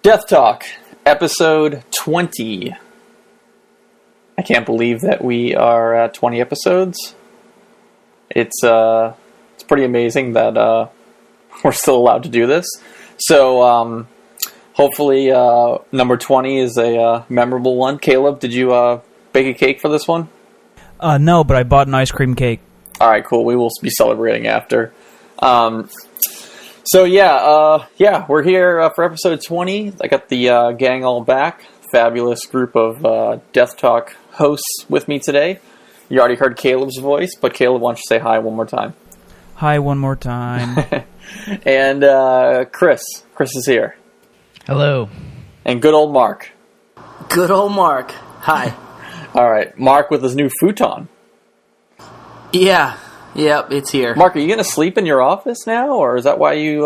Death Talk, episode 20. I can't believe that we are at 20 episodes. It's pretty amazing that we're still allowed to do this. So, hopefully, number 20 is a memorable one. Caleb, did you bake a cake for this one? No, but I bought an ice cream cake. All right, cool. We will be celebrating after. So we're here for episode 20. I got the gang all back. Fabulous group of Death Talk hosts with me today. You already heard Caleb's voice, but Caleb, why don't you say hi one more time? Hi one more time. And Chris. Chris is here. Hello. And good old Mark. Good old Mark. Hi. All right, Mark with his new futon. Yeah. Yep, it's here. Mark, are you going to sleep in your office now, or is that why you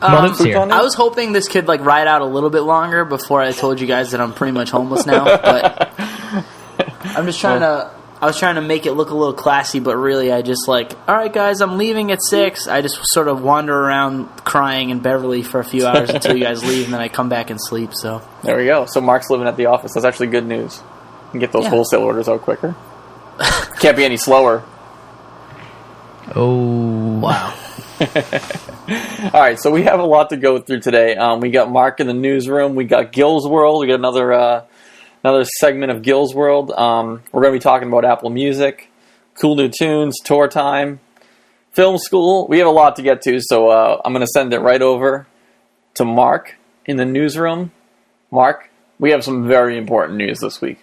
Lives here. I was hoping this could ride out a little bit longer before I told you guys that I'm pretty much homeless now, but I'm just trying to... I was trying to make it look a little classy, but really I just all right guys, I'm leaving at 6. I just sort of wander around crying in Beverly for a few hours until you guys leave, and then I come back and sleep, so... There we go. So Mark's living at the office. That's actually good news. You can get those wholesale orders out quicker. Can't be any slower. Oh. Wow. All right, so we have a lot to go through today. We got Mark in the newsroom. We got Gill's World. We got another segment of Gill's World. We're going to be talking about Apple Music, cool new tunes, tour time, film school. We have a lot to get to, so I'm going to send it right over to Mark in the newsroom. Mark, we have some very important news this week.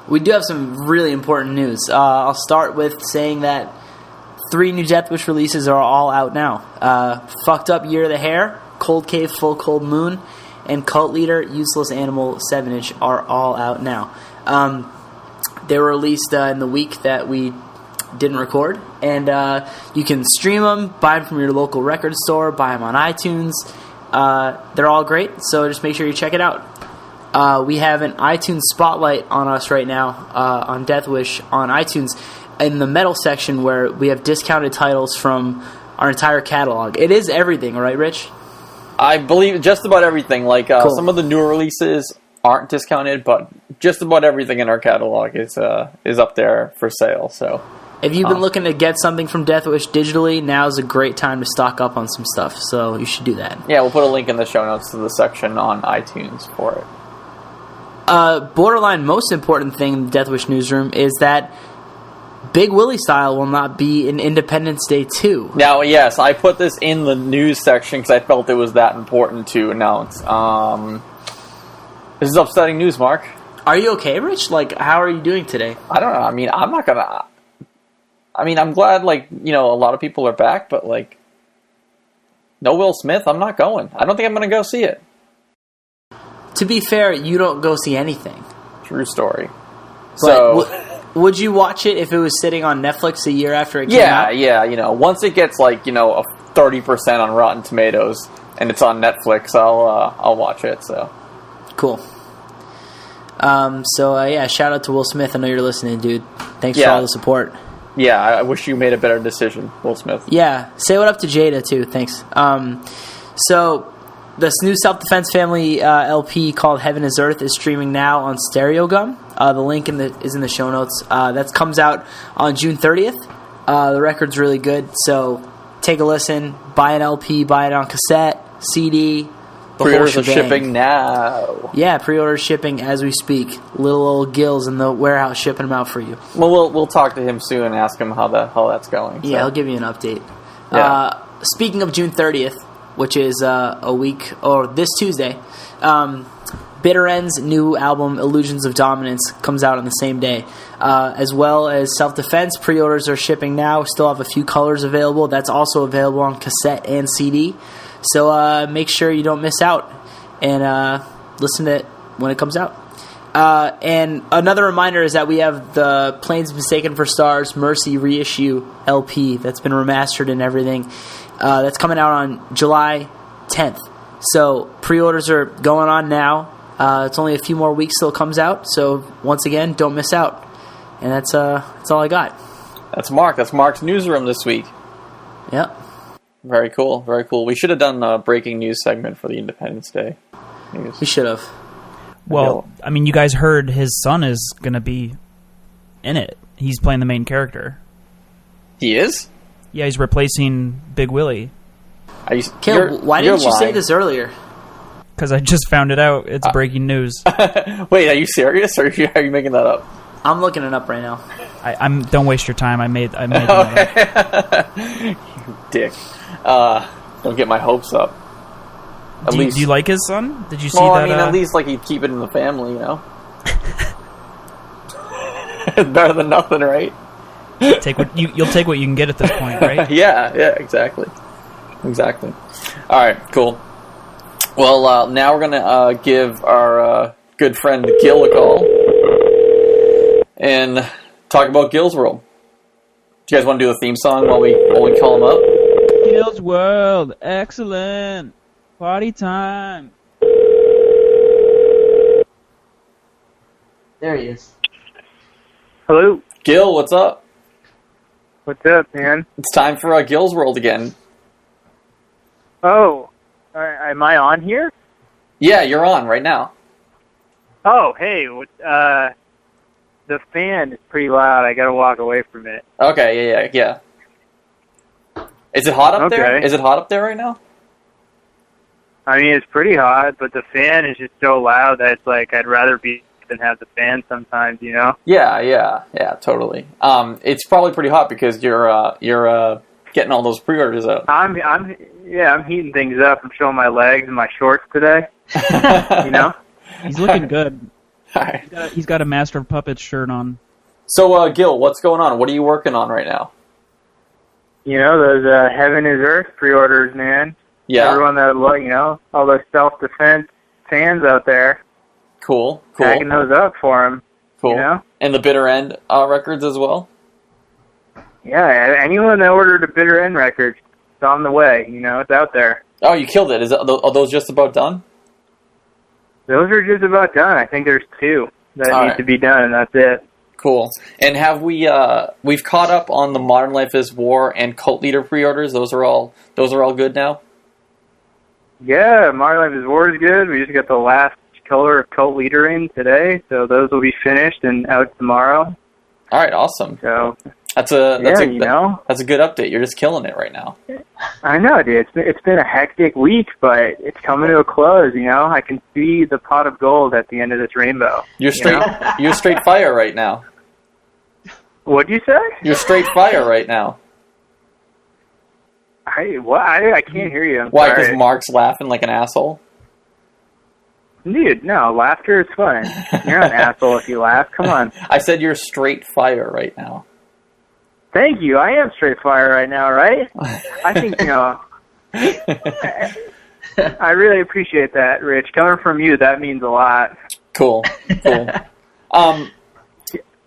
We do have some really important news. I'll start with saying that 3 new Deathwish releases are all out now. Fucked Up Year of the Hare, Cold Cave Full Cold Moon, and Cult Leader Useless Animal 7-inch are all out now. They were released in the week that we didn't record, and you can stream them, buy them from your local record store, buy them on iTunes. They're all great, so just make sure you check it out. We have an iTunes spotlight on us right now on Deathwish on iTunes in the metal section where we have discounted titles from our entire catalog. It is everything, right, Rich? I believe just about everything. Cool. Some of the newer releases aren't discounted, but just about everything in our catalog is up there for sale. So, if you've been looking to get something from Deathwish digitally, now's a great time to stock up on some stuff. So you should do that. Yeah, we'll put a link in the show notes to the section on iTunes for it. Borderline most important thing in the Deathwish newsroom is that Big Willie Style will not be in Independence Day 2. Now, yes, I put this in the news section because I felt it was that important to announce. This is upsetting news, Mark. Are you okay, Rich? How are you doing today? I don't know. I mean, I'm not gonna... I mean, I'm glad, a lot of people are back, but, no Will Smith, I'm not going. I don't think I'm gonna go see it. To be fair, you don't go see anything. True story. But So... would you watch it if it was sitting on Netflix a year after it came out? Yeah. Once it gets a 30% on Rotten Tomatoes and it's on Netflix, I'll watch it. So cool. Shout out to Will Smith. I know you're listening, dude. Thanks for all the support. Yeah, I wish you made a better decision, Will Smith. Yeah, say what up to Jada too. Thanks. This new Self-Defense Family LP called Heaven is Earth is streaming now on STEREOGUM. The link is in the show notes. That comes out on June 30th. The record's really good, so take a listen. Buy an LP, buy it on cassette, CD. Pre-orders are shipping now. Yeah, pre-order shipping as we speak. Little old Gill's in the warehouse shipping them out for you. Well, we'll talk to him soon and ask him how that's going. Yeah, he'll give you an update. Yeah. Speaking of June 30th, which is a week, or this Tuesday, Bitter End's new album, Illusions of Dominance, comes out on the same day. As well as Self-Defense, pre-orders are shipping now. Still have a few colors available. That's also available on cassette and CD. So make sure you don't miss out and listen to it when it comes out. And another reminder is that we have the Planes Mistaken for Stars Mercy reissue LP that's been remastered and everything. That's coming out on July 10th. So pre-orders are going on now. It's only a few more weeks till it comes out. So once again, don't miss out. And that's all I got. That's Mark. That's Mark's newsroom this week. Yep. Very cool. Very cool. We should have done a breaking news segment for the Independence Day news. We should have. Well, I mean, you guys heard his son is going to be in it. He's playing the main character. He is? Yeah, he's replacing Big Willie. Caleb, why didn't you say this earlier? Because I just found it out. It's breaking news. Wait, are you serious, or are you making that up? I'm looking it up right now. Don't waste your time. I made that up. You dick. Don't get my hopes up. Do you like his son? Did you see that? Well, I mean, at least like he'd keep it in the family, you know. It's better than nothing, right? You'll take what you can get at this point, right? Yeah, exactly. All right, cool. Well, now we're gonna give our good friend Gill a call and talk about Gill's World. Do you guys want to do a theme song while we call him up? Gill's World, excellent party time. There he is. Hello. Gill, what's up? What's up, man? It's time for Gill's World again. Oh, am I on here? Yeah, you're on right now. Oh, hey, the fan is pretty loud. I gotta walk away from it. Okay, yeah. Is it hot up there? Is it hot up there right now? I mean, it's pretty hot, but the fan is just so loud that it's like I'd rather be than have the fan sometimes, you know? Yeah, totally. It's probably pretty hot because you're getting all those pre-orders out. I'm heating things up. I'm showing my legs and my shorts today. You know? He's looking good. Right. He's got a Master of Puppets shirt on. So, Gil, what's going on? What are you working on right now? You know, those Heaven is Earth pre-orders, man. Yeah. Everyone that, you know, all those self-defense fans out there. Cool. Packing those up for them. Cool. You know? And the Bitter End records as well? Yeah, anyone that ordered a Bitter End record, it's on the way. You know, it's out there. Oh, you killed it. Are those just about done? Those are just about done. I think there's 2 that need to be done, and that's it. Cool. And have we've caught up on the Modern Life is War and Cult Leader pre-orders? Those are all good now? Yeah, Modern Life is War is good. We just got the last color of Cult Leader in today, so those will be finished and out tomorrow. All right, awesome. So that's a good update. You're just killing it right now. I know, dude. It's been a hectic week, but it's coming to a close. You know, I can see the pot of gold at the end of this rainbow. You're straight fire right now. What'd you say? You're straight fire right now. I can't hear you. Why? Because Mark's laughing like an asshole? Dude, no. Laughter is fun. You're not an asshole if you laugh. Come on. I said you're straight fire right now. Thank you. I am straight fire right now, right? I think, you know, I really appreciate that, Rich. Coming from you, that means a lot. Cool.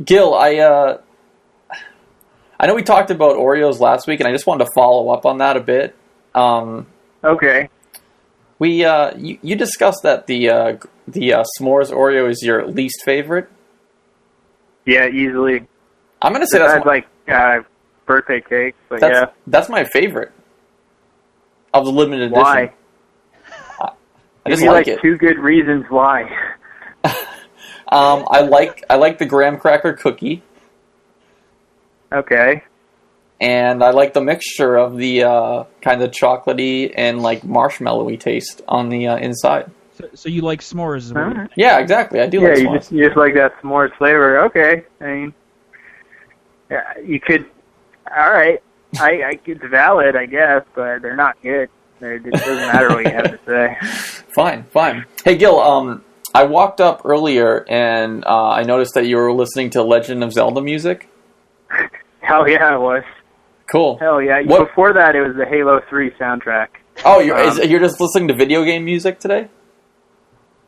Gil, I know we talked about Oreos last week, and I just wanted to follow up on that a bit. Okay. You discussed that the s'mores Oreo is your least favorite. Yeah, easily. I'm gonna say that's like birthday cake, but that's my favorite of the limited edition. Why? I just like it. 2 good reasons why. I like the graham cracker cookie. Okay. And I like the mixture of the kind of chocolatey and like marshmallowy taste on the inside. So you like s'mores? Right. Yeah, exactly. I do like s'mores. You just like that s'mores flavor. Okay. I mean, you could. All right. It's valid, I guess, but they're not good. It doesn't matter what you have to say. Fine. Hey, Gil. I walked up earlier and I noticed that you were listening to Legend of Zelda music. Hell yeah, I was. Cool. Hell yeah. Before that, it was the Halo 3 soundtrack. Oh, you're just listening to video game music today?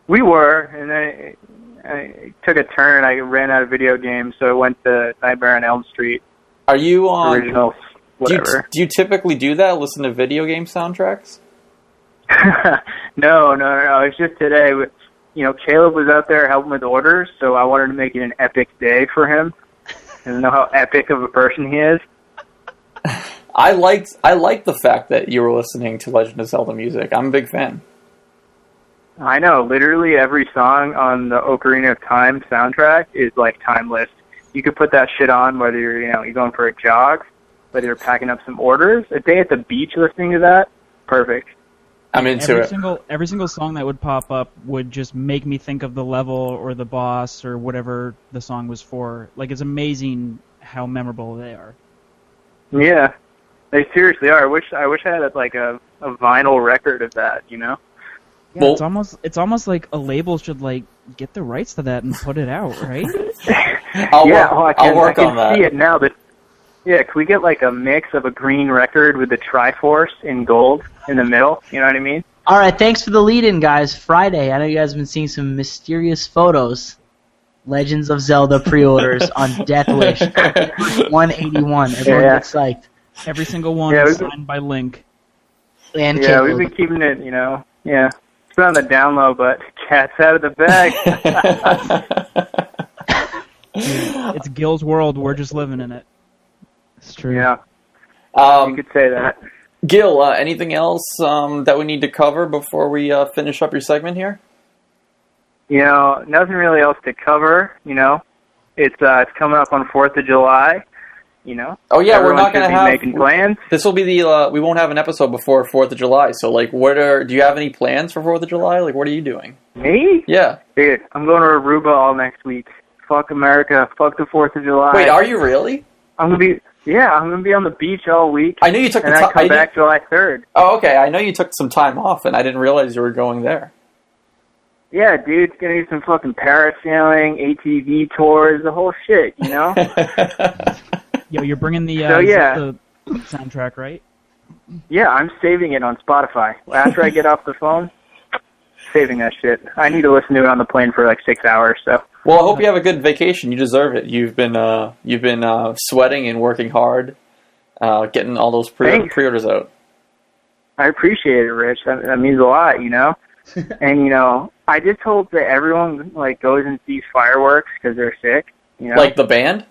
We were, and then I took a turn. I ran out of video games, so I went to Nightmare on Elm Street. Are you on... Original, whatever. Do you typically do that, listen to video game soundtracks? No. It's just today. You know, Caleb was out there helping with orders, so I wanted to make it an epic day for him. I don't know how epic of a person he is. I liked the fact that you were listening to Legend of Zelda music. I'm a big fan. I know. Literally every song on the Ocarina of Time soundtrack is like timeless. You could put that shit on whether you're going for a jog, whether you're packing up some orders. A day at the beach listening to that, perfect. I'm into it. Every single song that would pop up would just make me think of the level or the boss or whatever the song was for. Like, it's amazing how memorable they are. Yeah, they seriously are. I wish I had like a vinyl record of that. Yeah, Well, it's almost like a label should like get the rights to that and put it out, right? I'll work on that. I can see it now. But yeah, can we get like a mix of a green record with the Triforce in gold in the middle? You know what I mean? All right, thanks for the lead-in, guys. Friday, I know you guys have been seeing some mysterious photos. Legends of Zelda pre-orders on Deathwish. 181. Everyone get psyched. Every single one is signed by Link. And yeah, we've been keeping it, yeah. It's been on the down low, but cat's out of the bag. It's Gill's world. We're just living in it. It's true. Yeah. You could say that. Gill, anything else that we need to cover before we finish up your segment here? Nothing really else to cover. It's coming up on 4th of July. Oh yeah, we're Everyone not going to should be have making plans. This will be we won't have an episode before 4th of July. So like, do you have any plans for 4th of July? Like, what are you doing? Me? Yeah. Dude, I'm going to Aruba all next week. Fuck America. Fuck the 4th of July. Wait, are you really? I'm gonna be on the beach all week. I knew you took and the time. I come back July 3rd. Oh, okay. I know you took some time off, and I didn't realize you were going there. Yeah, dude, it's gonna be some fucking parasailing, ATV tours, the whole shit, Yo, you're bringing the yeah. soundtrack, right? Yeah, I'm saving it on Spotify. After I get off the phone, saving that shit. I need to listen to it on the plane for like 6 hours, so. Well, I hope you have a good vacation. You deserve it. You've been sweating and working hard, getting all those pre-orders out. I appreciate it, Rich. That means a lot, And, I just hope that everyone, goes and sees fireworks because they're sick, Like the band?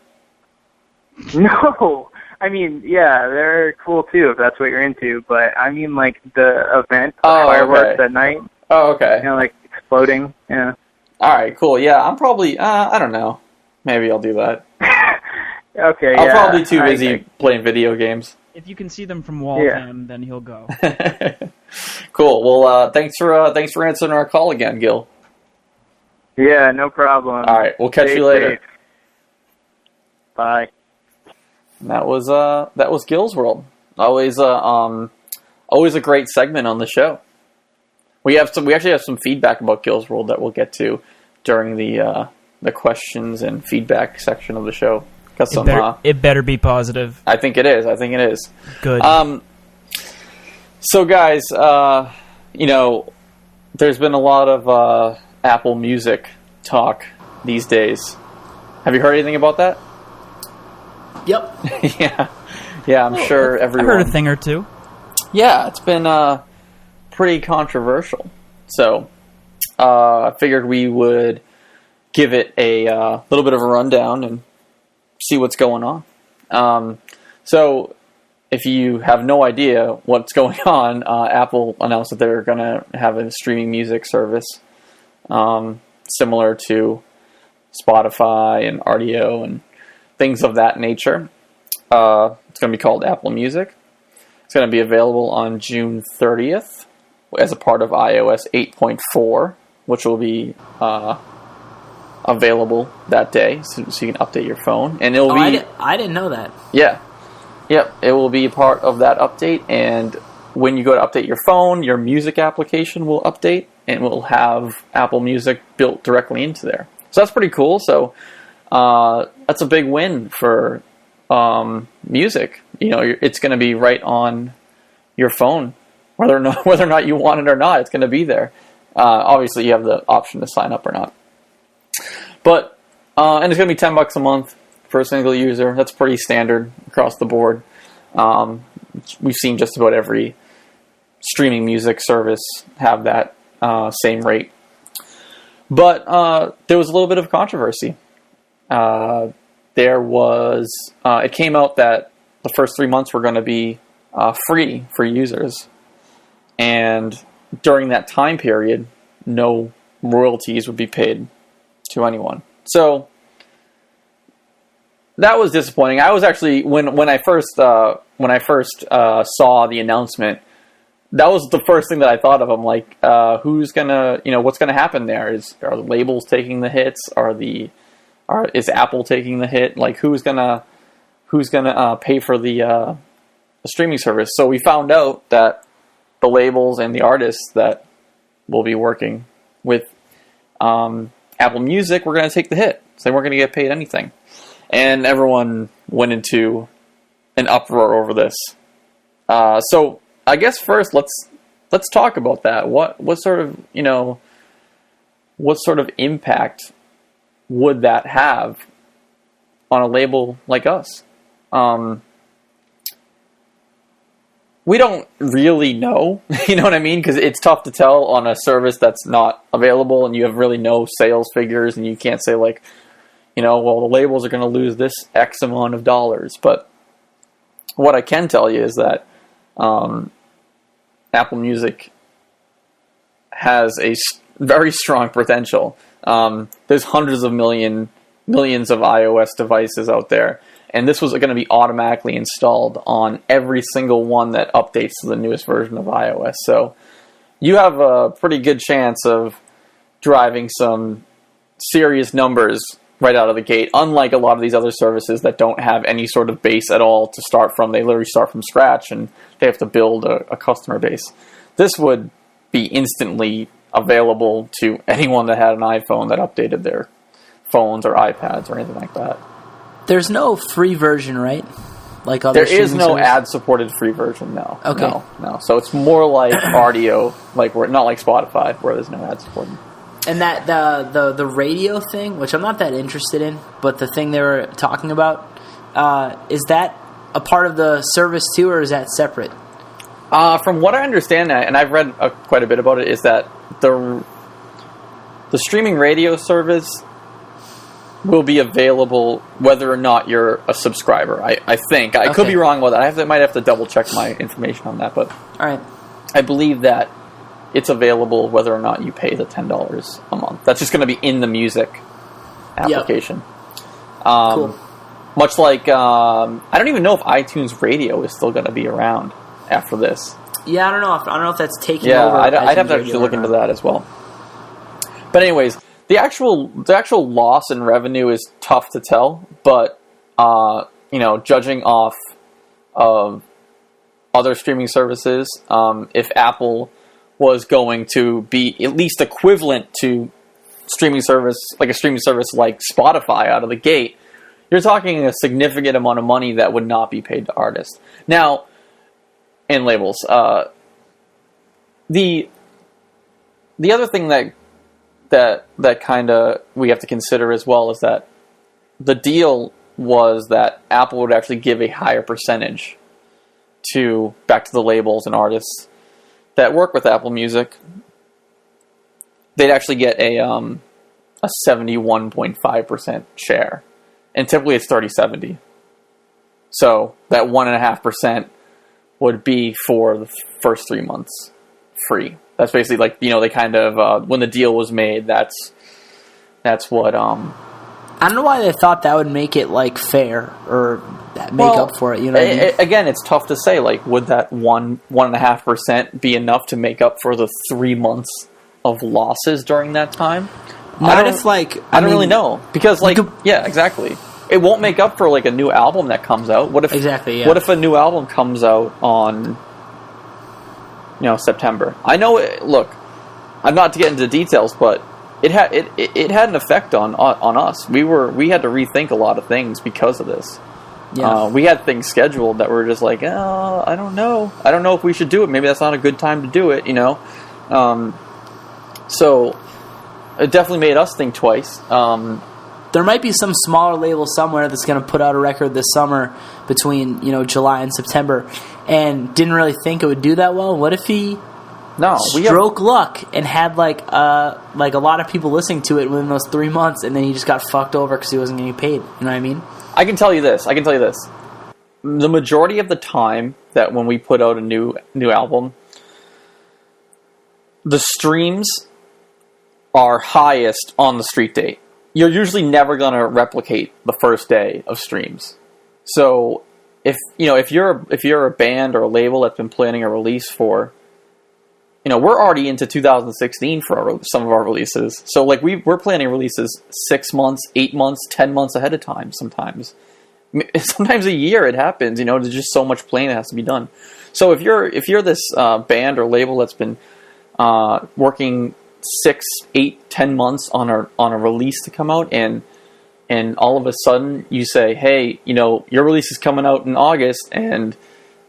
No! I mean, yeah, they're cool too if that's what you're into, but I mean, the event of fireworks at night. Oh, okay. Exploding, yeah. Alright, cool. Yeah, I'm probably, I don't know. Maybe I'll do that. Okay, I'm probably too busy playing video games. If you can see them from Waltham, then he'll go. Cool. Well, thanks for answering our call again, Gill. Yeah, no problem. All right, we'll catch you later. Safe. Bye. And that was Gill's World. Always a great segment on the show. We actually have some feedback about Gill's World that we'll get to during the questions and feedback section of the show. Got some. It better be positive. I think it is. Good. So guys, there's been a lot of Apple Music talk these days. Have you heard anything about that? Yep. Yeah. I'm sure everyone. I heard a thing or two. Yeah, it's been pretty controversial. So I figured we would give it a little bit of a rundown and see what's going on. So if you have no idea what's going on, Apple announced that they're going to have a streaming music service similar to Spotify and RDO and things of that nature. It's going to be called Apple Music. It's going to be available on June 30th as a part of iOS 8.4, which will be available that day, so you can update your phone. And it'll be. I didn't know that. Yeah. Yep, it will be part of that update, and when you go to update your phone, your music application will update, and will have Apple Music built directly into there. So that's pretty cool. So that's a big win for music. It's going to be right on your phone, whether or not you want it or not. It's going to be there. Obviously, you have the option to sign up or not. But and it's going to be $10 a month for a single user. That's pretty standard across the board. We've seen just about every streaming music service have that same rate. But there was a little bit of controversy. It came out that the first 3 months were going to be free for users. And during that time period, no royalties would be paid to anyone. So that was disappointing. I was actually, when I first saw the announcement, that was the first thing that I thought of. I'm like, who's gonna, what's gonna happen there? Are the labels taking the hits? Is Apple taking the hit? Like, who's gonna pay for the streaming service? So we found out that the labels and the artists that will be working with Apple Music were gonna take the hit. So they weren't gonna get paid anything, and everyone went into an uproar over this. So I guess first let's talk about that. What sort of impact would that have on a label like us? We don't really know, you know what I mean? Because it's tough to tell on a service that's not available, and you have really no sales figures, and you can't say like, well, the labels are going to lose this X amount of dollars. But what I can tell you is that Apple Music has a very strong potential. There's hundreds of millions of iOS devices out there, and this was going to be automatically installed on every single one that updates to the newest version of iOS. So you have a pretty good chance of driving some serious numbers right out of the gate, unlike a lot of these other services that don't have any sort of base at all to start from. They literally start from scratch, and they have to build a customer base. This would be instantly available to anyone that had an iPhone that updated their phones or iPads or anything like that. There's no free version, right? Like other there is no services? ad-supported free version, no. Okay. No. So it's more like audio, not like Spotify, where there's no ad-supported. And that the radio thing, which I'm not that interested in, but the thing they were talking about, is that a part of the service too, or is that separate? From what I understand, and I've read quite a bit about it, is that the streaming radio service will be available whether or not you're a subscriber. I think. I could be wrong about that. I might have to double check my information on that, but all right. I believe that it's available whether or not you pay the $10 a month. That's just going to be in the music application. Yep. Cool. Much like, I don't even know if iTunes Radio is still going to be around after this. Yeah, I don't know if that's taking yeah, over. I'd have to actually look into that as well. But anyways, the actual loss in revenue is tough to tell. But judging off of other streaming services, if Apple was going to be at least equivalent to streaming service, like a streaming service like Spotify out of the gate, you're talking a significant amount of money that would not be paid to artists. Now, and labels. The other thing that kind of we have to consider as well is that the deal was that Apple would actually give a higher percentage back to the labels and artists that work with Apple Music. They'd actually get a 71.5% share, and typically it's 30-70. So that 1.5% would be for the first 3 months free. That's basically like, they kind of, when the deal was made, that's what, I don't know why they thought that would make it, like, fair, or make up for it, you know what I mean? Again, it's tough to say, like, would that 1.5% be enough to make up for the 3 months of losses during that time? I don't really know. Because, yeah, exactly. It won't make up for, like, a new album that comes out. What if a new album comes out on, September? I know, look, I'm not to get into details, but it had an effect on us. We had to rethink a lot of things because of this. Yeah. We had things scheduled that were just like, oh, I don't know if we should do it. Maybe that's not a good time to do it, So it definitely made us think twice. There might be some smaller label somewhere that's going to put out a record this summer between July and September, and didn't really think it would do that well. What if he stroke luck and had like a lot of people listening to it within those 3 months, and then he just got fucked over because he wasn't getting paid? You know what I mean? I can tell you this. the majority of the time that when we put out a new album, the streams are highest on the street date. You're usually never going to replicate the first day of streams. So if you're a band or a label that's been planning a release for, we're already into 2016 for some of our releases. So like we're planning releases 6 months, 8 months, 10 months ahead of time sometimes. Sometimes a year it happens, there's just so much planning that has to be done. So if you're this band or label that's been working 6, 8, 10 months on a release to come out, and all of a sudden you say, hey, your release is coming out in August, and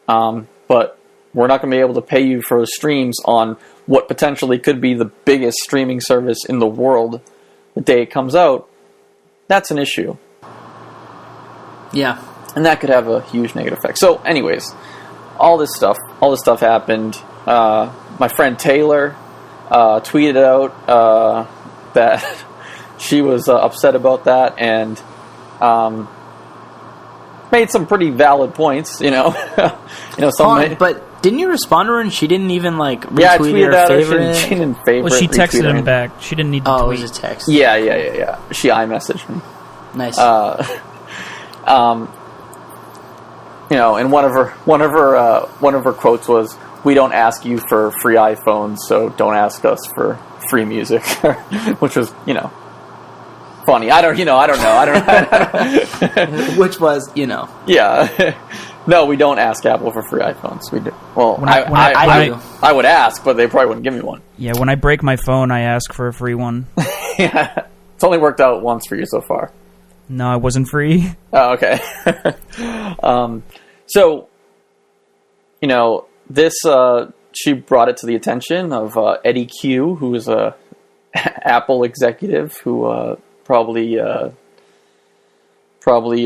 but we're not going to be able to pay you for streams on what potentially could be the biggest streaming service in the world the day it comes out, that's an issue. Yeah. And that could have a huge negative effect. So anyways, all this stuff happened. My friend Taylor tweeted out that she was upset about that, and made some pretty valid points, But didn't you respond to her and she didn't even retweet I tweeted or at her. favorite? She didn't favorite. Well, she texted him it. back. She didn't need to Oh, tweet. it was a text. Yeah. She iMessaged me. Nice. And one of her quotes was, "We don't ask you for free iPhones, so don't ask us for free music," which was, funny. I don't know. Which was, Yeah. No, we don't ask Apple for free iPhones. We do. Well, I would ask, but they probably wouldn't give me one. Yeah, when I break my phone, I ask for a free one. Yeah. It's only worked out once for you so far. No, it wasn't free. Oh, okay. So, this, she brought it to the attention of Eddie Q, who is a Apple executive who probably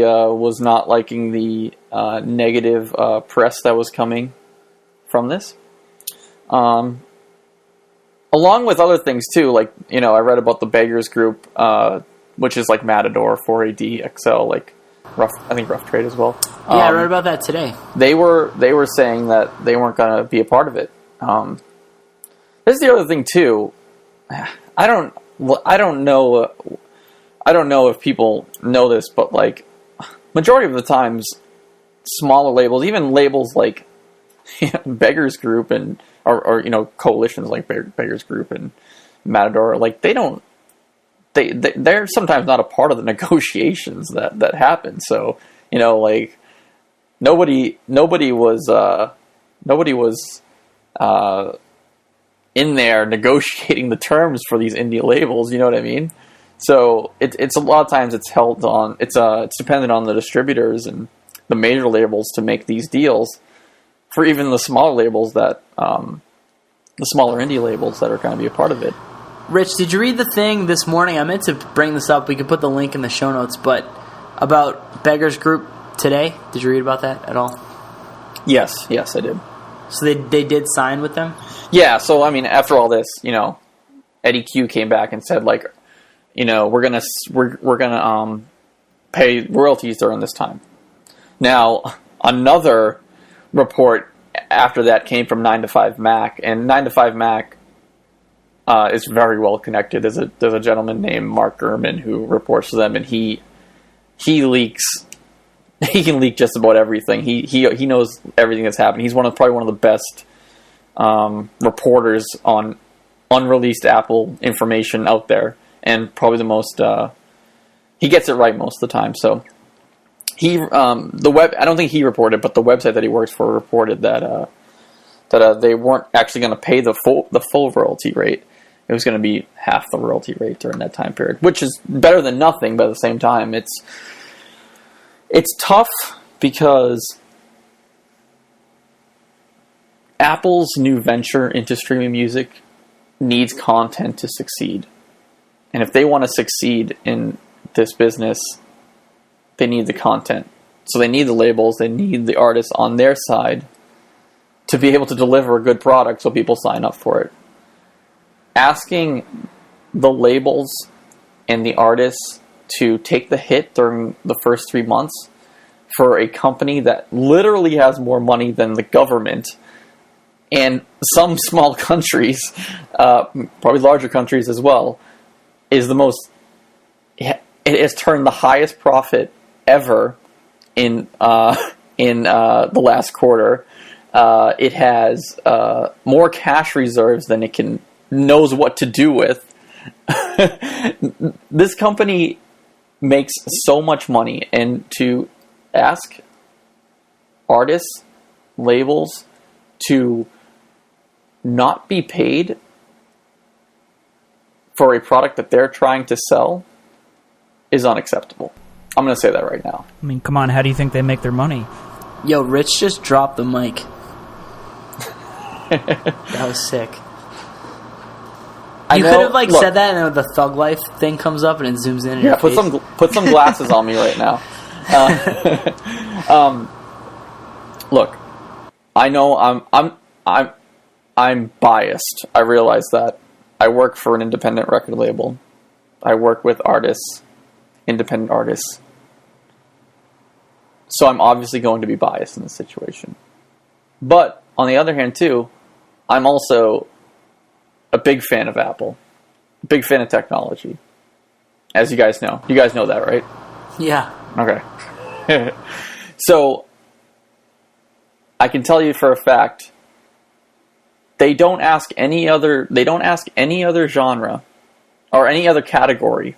was not liking the negative press that was coming from this. Along with other things too, I read about the Beggars Group, which is like Matador, 4AD, XL, Rough Trade as well. Yeah, I read about that today. They were saying that they weren't going to be a part of it. This is the other thing too. I don't know if people know this, but majority of the times, smaller labels, even labels like Beggars Group or coalitions like Beggars Group and Matador, they're sometimes not a part of the negotiations that happen. So nobody was in there negotiating the terms for these indie labels. You know what I mean? So it's a lot of times it's held on. It's dependent on the distributors and the major labels to make these deals for even the smaller labels that the smaller indie labels that are going to be a part of it. Rich, did you read the thing this morning? I meant to bring this up. We could put the link in the show notes, but about Beggars Group today. Did you read about that at all? Yes, I did. So they did sign with them? Yeah. So after all this, Eddie Q came back and said we're gonna pay royalties during this time. Now another report after that came from 9 to 5 Mac, and 9 to 5 Mac is very well connected. There's a gentleman named Mark Gurman who reports to them, and he leaks. He can leak just about everything. He knows everything that's happening. He's probably one of the best reporters on unreleased Apple information out there, and probably the most. He gets it right most of the time. So I don't think he reported, but the website that he works for reported that they weren't actually going to pay the full royalty rate. It was going to be half the royalty rate during that time period, which is better than nothing. But at the same time, it's tough because Apple's new venture into streaming music needs content to succeed. And if they want to succeed in this business, they need the content. So they need the labels, they need the artists on their side to be able to deliver a good product so people sign up for it. Asking the labels and the artists to take the hit during the first 3 months for a company that literally has more money than the government and some small countries, probably larger countries as well, is the most... It has turned the highest profit ever in the last quarter. It has more cash reserves than it knows what to do with. This company makes so much money, and to ask artists, labels to not be paid for a product that they're trying to sell is unacceptable. I'm going to say that right now. I mean, come on, how do you think they make their money? Yo, Rich just dropped the mic. That was sick. You could have said that, and then the Thug Life thing comes up and it zooms in. Yeah, put some glasses on me right now. Look, I know I'm biased. I realize that. I work for an independent record label. I work with artists, independent artists. So I'm obviously going to be biased in this situation. But on the other hand, too, I'm also a big fan of Apple. A big fan of technology. As you guys know. You guys know that, right? Yeah. Okay. So, I can tell you for a fact, they don't ask any other genre or any other category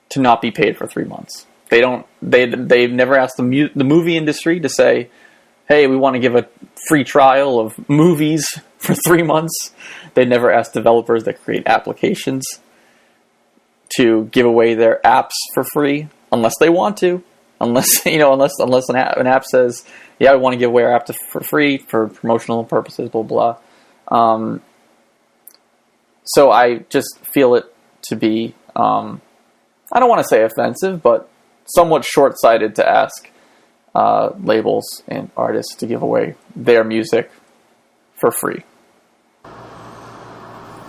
to not be paid for 3 months. They've never asked the movie industry to say, hey, we want to give a free trial of movies for 3 months. They never ask developers that create applications to give away their apps for free, unless they want to. Unless an app says, yeah, we want to give away our app for free for promotional purposes, blah, blah. So I just feel it to be, I don't want to say offensive, but somewhat short-sighted to ask labels and artists to give away their music for free.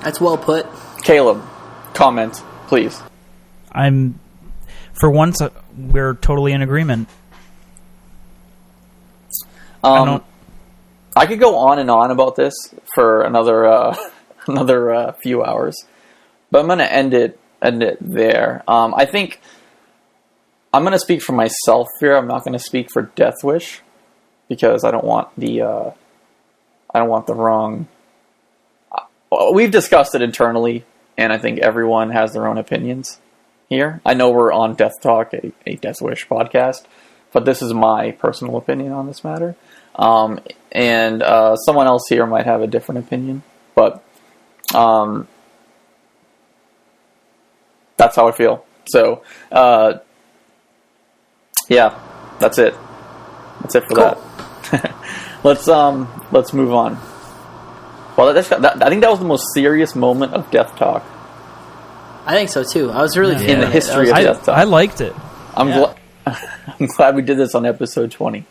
That's well put. Caleb, comment, please. For once, we're totally in agreement. I could go on and on about this for another few hours, but I'm going to end it there. I think I'm going to speak for myself here. I'm not going to speak for Deathwish because I don't want the wrong. We've discussed it internally, and I think everyone has their own opinions here. I know we're on Death Talk, a Deathwish podcast, but this is my personal opinion on this matter. And someone else here might have a different opinion, but that's how I feel. So, yeah, that's it. That's it for cool. that. Let's move on. Well, I think that was the most serious moment of Death Talk. I think so too. I was really in the history of Death Talk. I liked it. I'm glad we did this on episode 20.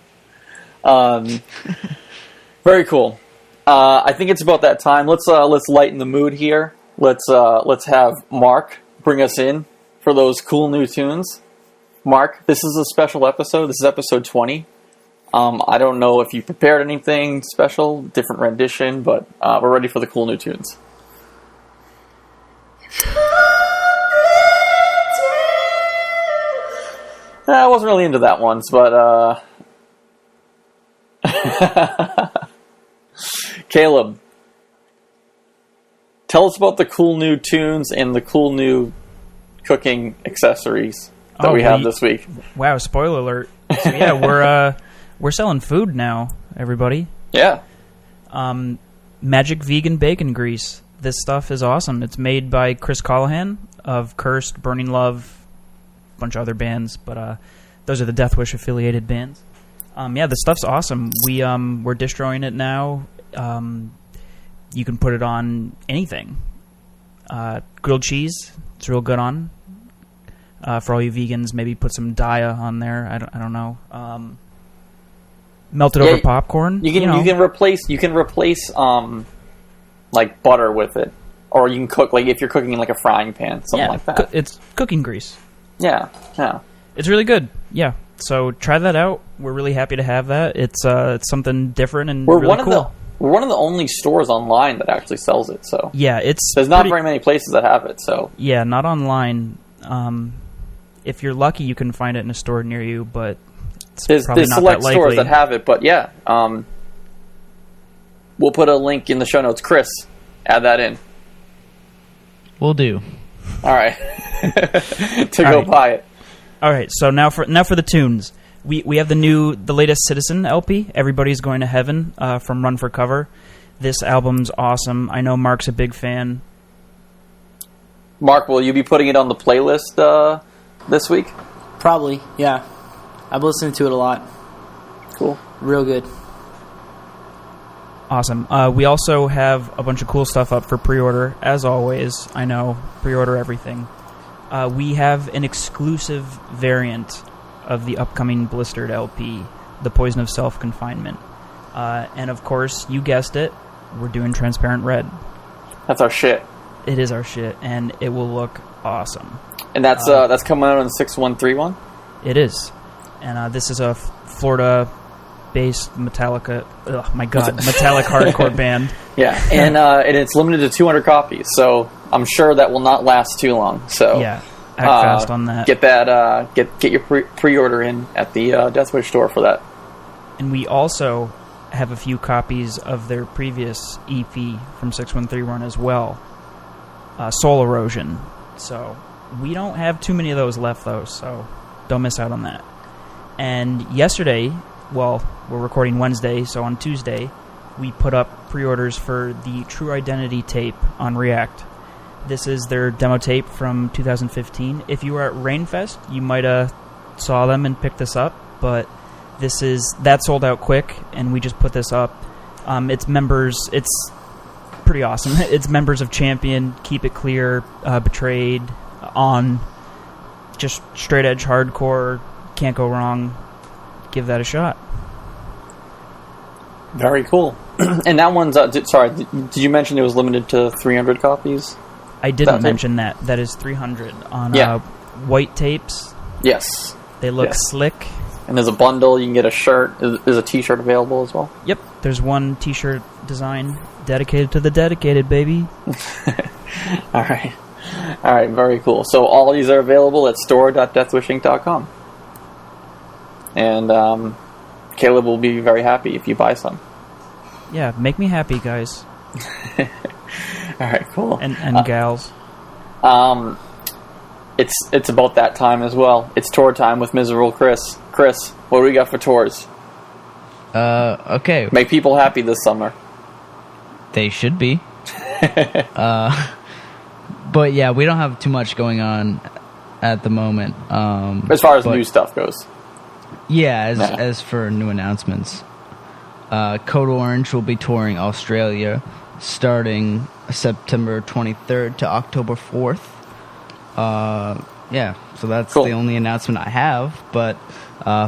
Very cool. I think it's about that time. Let's lighten the mood here. Let's have Mark bring us in for those cool new tunes. Mark, this is a special episode. This is episode 20. I don't know if you prepared anything special, different rendition, but we're ready for the cool new tunes. I wasn't really into that one, but Caleb, tell us about the cool new tunes and the cool new cooking accessories that we have this week. Wow, spoiler alert. So yeah, we're selling food now, everybody. Yeah. Magic Vegan Bacon Grease. This stuff is awesome. It's made by Chris COLOHAN of Cursed, Burning Love, a bunch of other bands, but those are the Deathwish affiliated bands. Yeah, the stuff's awesome. We're distroing it now. You can put it on anything. Grilled cheese, it's real good on. For all you vegans, maybe put some Daya on there. I don't know. Melted over popcorn. You can replace like butter with it, or you can cook like if you're cooking in like a frying pan, something like that. It's cooking grease. Yeah. It's really good. Yeah. So try that out. We're really happy to have that. It's something different and We're really cool. We're one of the only stores online that actually sells it. So yeah, there's not very many places that have it. So yeah, not online. If you're lucky, you can find it in a store near you, but there's select stores that have it. But yeah, we'll put a link in the show notes. Chris, add that in. Will do. All right, buy it. All right, so now for the tunes. We have the latest Citizen LP, Everybody's Going to Heaven, from Run for Cover. This album's awesome. I know Mark's a big fan. Mark, will you be putting it on the playlist this week? Probably, yeah. I've listened to it a lot. Cool. Real good. Awesome. We also have a bunch of cool stuff up for pre-order, as always. I know, pre-order everything. We have an exclusive variant of the upcoming Blistered LP, The Poison of Self-Confinement. And of course, you guessed it, we're doing Transparent Red. That's our shit. It is our shit, and it will look awesome. And that's coming out on 6131? It is. And this is a Florida-based Metallica... Oh, my God. Metallic hardcore band. Yeah, and it's limited to 200 copies, so I'm sure that will not last too long. So yeah, act fast on that. Get that. Get your pre-order in at the Deathwish store for that. And we also have a few copies of their previous EP from 6131 as well, Soul Erosion. So we don't have too many of those left, though, so don't miss out on that. And yesterday, well, we're recording Wednesday, so on Tuesday, we put up pre-orders for the True Identity tape on React. This is their demo tape from 2015. If you were at Rainfest, you might have saw them and picked this up, but that sold out quick, and we just put this up. It's pretty awesome. It's members of Champion, Keep It Clear, Betrayed, On, just straight edge hardcore, can't go wrong. Give that a shot. Very cool. And that one's... did you mention it was limited to 300 copies? I didn't mention that. That is 300 on white tapes. Yes. They look slick. And there's a bundle. You can get a shirt. Is a t-shirt available as well? Yep. There's one t-shirt design dedicated to the dedicated, baby. All right. Very cool. So all of these are available at store.deathwishinc.com. And Caleb will be very happy if you buy some. Yeah, make me happy, guys. All right, cool. And gals. It's about that time as well. It's tour time with Miserable Chris. Chris, what do we got for tours? Okay. Make people happy this summer. They should be. But yeah, we don't have too much going on at the moment. As far as new stuff goes. Yeah, as for new announcements. Code Orange will be touring Australia starting September 23rd to October 4th. So that's cool. The only announcement I have, but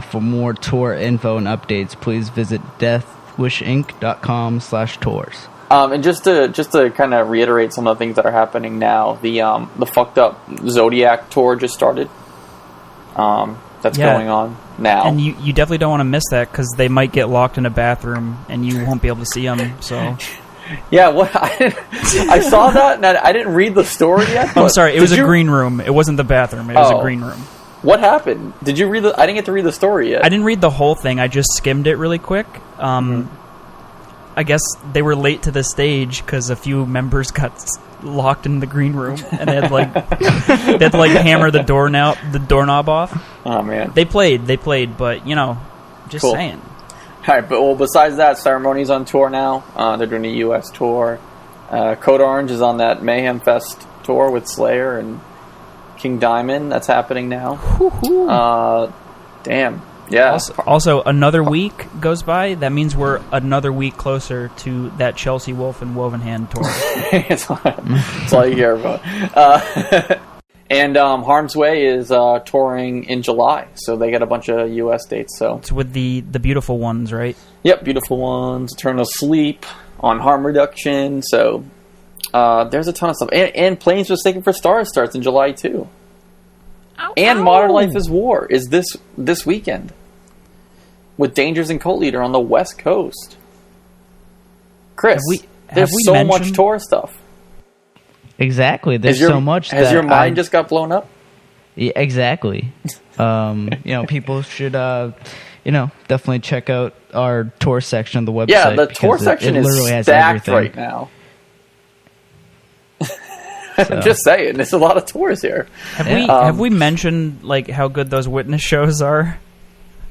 for more tour info and updates, please visit deathwishinc.com/tours. And just to kind of reiterate some of the things that are happening now, the Fucked Up Zodiac tour just started. That's going on now. And you definitely don't want to miss that, because they might get locked in a bathroom and you won't be able to see them. So. Yeah, I saw that and I didn't read the story yet. I'm sorry, it was a green room. It wasn't the bathroom. It was a green room. What happened? Did you read I didn't get to read the story yet. I didn't read the whole thing. I just skimmed it really quick. I guess they were late to the stage because a few members got locked in the green room and they had to hammer the doorknob off. Oh man, they played, but just cool. saying. All right, but besides that, Ceremony's on tour now. They're doing a U.S. tour. Code Orange is on that Mayhem Fest tour with Slayer and King Diamond. That's happening now. Damn. Yeah. Also, another week goes by. That means we're another week closer to that Chelsea Wolf and Woven Hand tour. That's all you hear about. And Harm's Way is touring in July, so they got a bunch of U.S. dates. So it's with the Beautiful Ones, right? Yep, Beautiful Ones, Eternal Sleep, on Harm Reduction. So there's a ton of stuff. And Planes Mistaken for Stars starts in July, too. And Modern Life is War is this weekend with Dangers and Cult Leader on the West Coast. Chris, there's so much tour stuff. Exactly. There's so much. Has your mind just got blown up? Yeah, exactly. People should, definitely check out our tour section of the website. Yeah, the tour section is stacked right now. I'm just saying, there's a lot of tours here. Have we mentioned like how good those Witness shows are?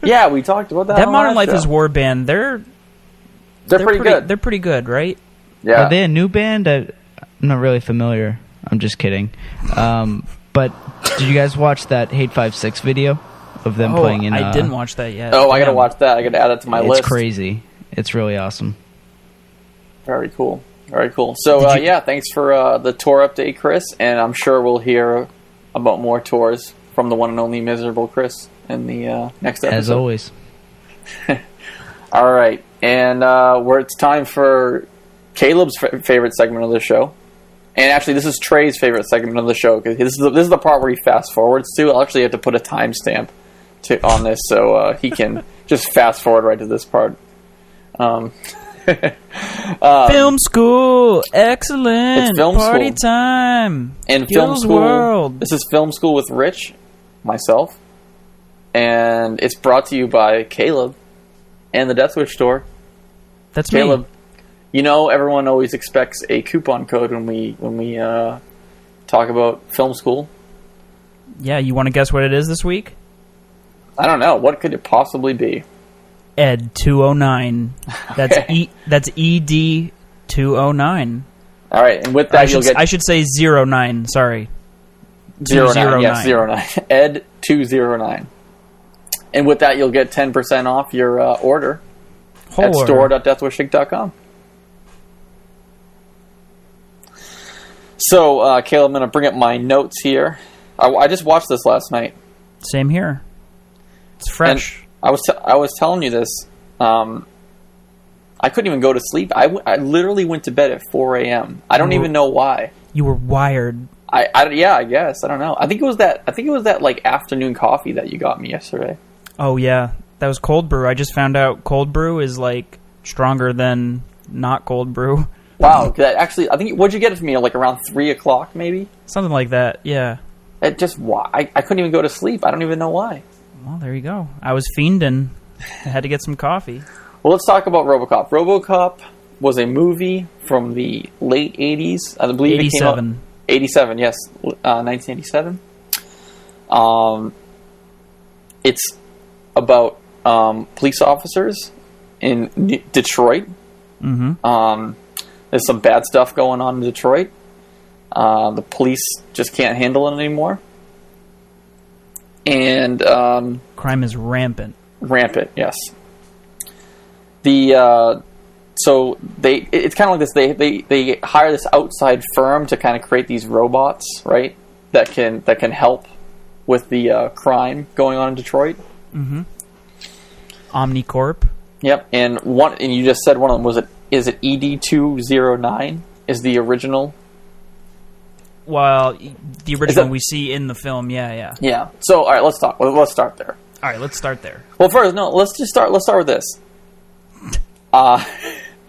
Yeah, we talked about that. That Modern Life is War band, they're pretty good. They're pretty good, right? Yeah. Are they a new band? I'm not really familiar. I'm just kidding. But did you guys watch that Hate 5-6 video of them playing in? I didn't watch that yet. Oh, I gotta watch that. I gotta add it to my list. It's crazy. It's really awesome. Very cool. Very cool. So, thanks for the tour update, Chris. And I'm sure we'll hear about more tours from the one and only Miserable Chris in the next episode. As always. All right. And it's time for Caleb's favorite segment of the show. And actually, this is Trey's favorite segment of the show, because this is the part where he fast forwards to. I'll actually have to put a timestamp on this so he can just fast forward right to this part. Film school, excellent. It's film Party school. time. And Gill's film school. World. This is Film School with Rich, myself, and it's brought to you by Caleb and the Deathwish store. That's Caleb. me. You know, everyone always expects a coupon code when we talk about film school. Yeah, you want to guess what it is this week? I don't know. What could it possibly be? Ed 209. That's that's ED 209. All right, and with that I should say 09. Sorry. 09. Yes, 09. Ed 209. And with that, you'll get 10% off your order at store.deathwishinc.com. So, Caleb, I'm going to bring up my notes here. I just watched this last night. Same here. It's fresh. And I was telling you this. I couldn't even go to sleep. I literally went to bed at 4 a.m. I don't even know why. You were wired. I guess. I don't know. I think it was that like afternoon coffee that you got me yesterday. Oh, yeah. That was cold brew. I just found out cold brew is like stronger than not cold brew. Wow. Actually, I think, what'd you get it for me? Like around 3 o'clock, maybe? Something like that, yeah. It just, I couldn't even go to sleep. I don't even know why. Well, there you go. I was fiending. I had to get some coffee. Well, let's talk about Robocop. Robocop was a movie from the late 80s. I believe 87. It came out 87, yes. 1987. It's about police officers in Detroit. Mm-hmm. There's some bad stuff going on in Detroit. The police just can't handle it anymore. And crime is rampant. Rampant, yes. So it's kind of like this. They hire this outside firm to kind of create these robots, right? That can help with the crime going on in Detroit. Mm-hmm. Omnicorp. Yep, and you just said one of them is it ED209 is the original? Well, the original we see in the film, yeah. Yeah. So, all right, let's talk. Let's start there. All right, let's start there. Well, first, no, let's start with this. Actually,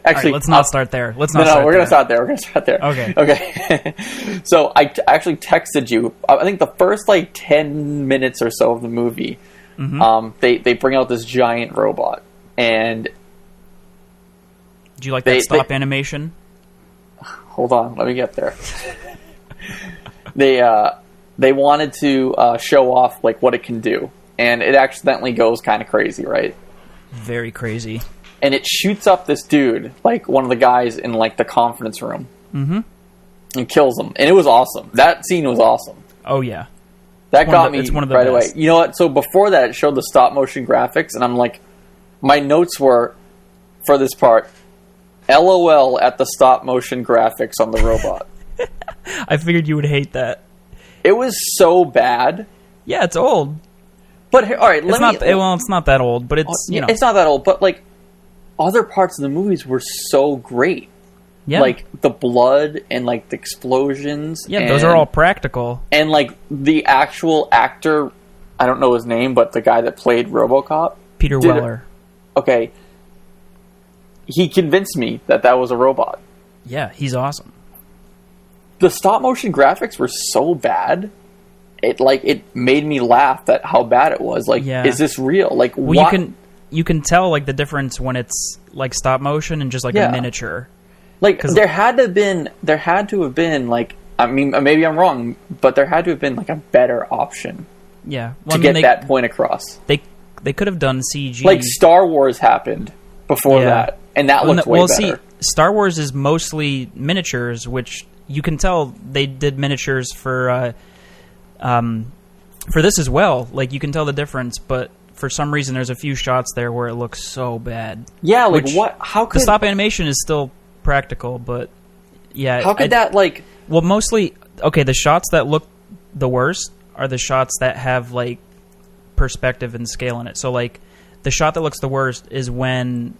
right, let's not start there. We're going to start there. We're going to start there. Okay. So, I actually texted you. I think the first 10 minutes or so of the movie, mm-hmm. They bring out this giant robot, and do you like that stop animation? Hold on, let me get there. They wanted to show off what it can do, and it accidentally goes kind of crazy, right? Very crazy. And it shoots up this dude, one of the guys in the conference room, mm-hmm. and kills him. And it was awesome. That scene was awesome. Oh yeah, that got me it's one of the right best. away. You know what? So before that, it showed the stop motion graphics, and I'm like, my notes were for this part. LOL at the stop motion graphics on the robot. I figured you would hate that. It was so bad. Yeah, it's old. But all right, it's not that old, but it's it's not that old. But other parts of the movies were so great. Yeah. Like, the blood and, like, the explosions. Yeah, those are all practical. And, like, the actual actor, I don't know his name, but the guy that played RoboCop. Peter Weller. Okay. He convinced me that was a robot. Yeah, he's awesome. The stop-motion graphics were so bad, it made me laugh at how bad it was. Like, is this real? Like, well, what? You can tell, like, the difference when it's, like, stop-motion and just, like, a miniature. Like, there had to have been, like, I mean, maybe I'm wrong, but there had to have been, like, a better option. Yeah. Well, to get that point across. They could have done CG. Like, Star Wars happened before that, and that looked way better. See, Star Wars is mostly miniatures, which you can tell they did miniatures for this as well. Like, you can tell the difference, but for some reason there's a few shots there where it looks so bad. Yeah, like, what? How could... The stop animation is still practical, but yeah. How could that, like... Well, mostly... Okay, the shots that look the worst are the shots that have, like, perspective and scale in it. So, like, the shot that looks the worst is when,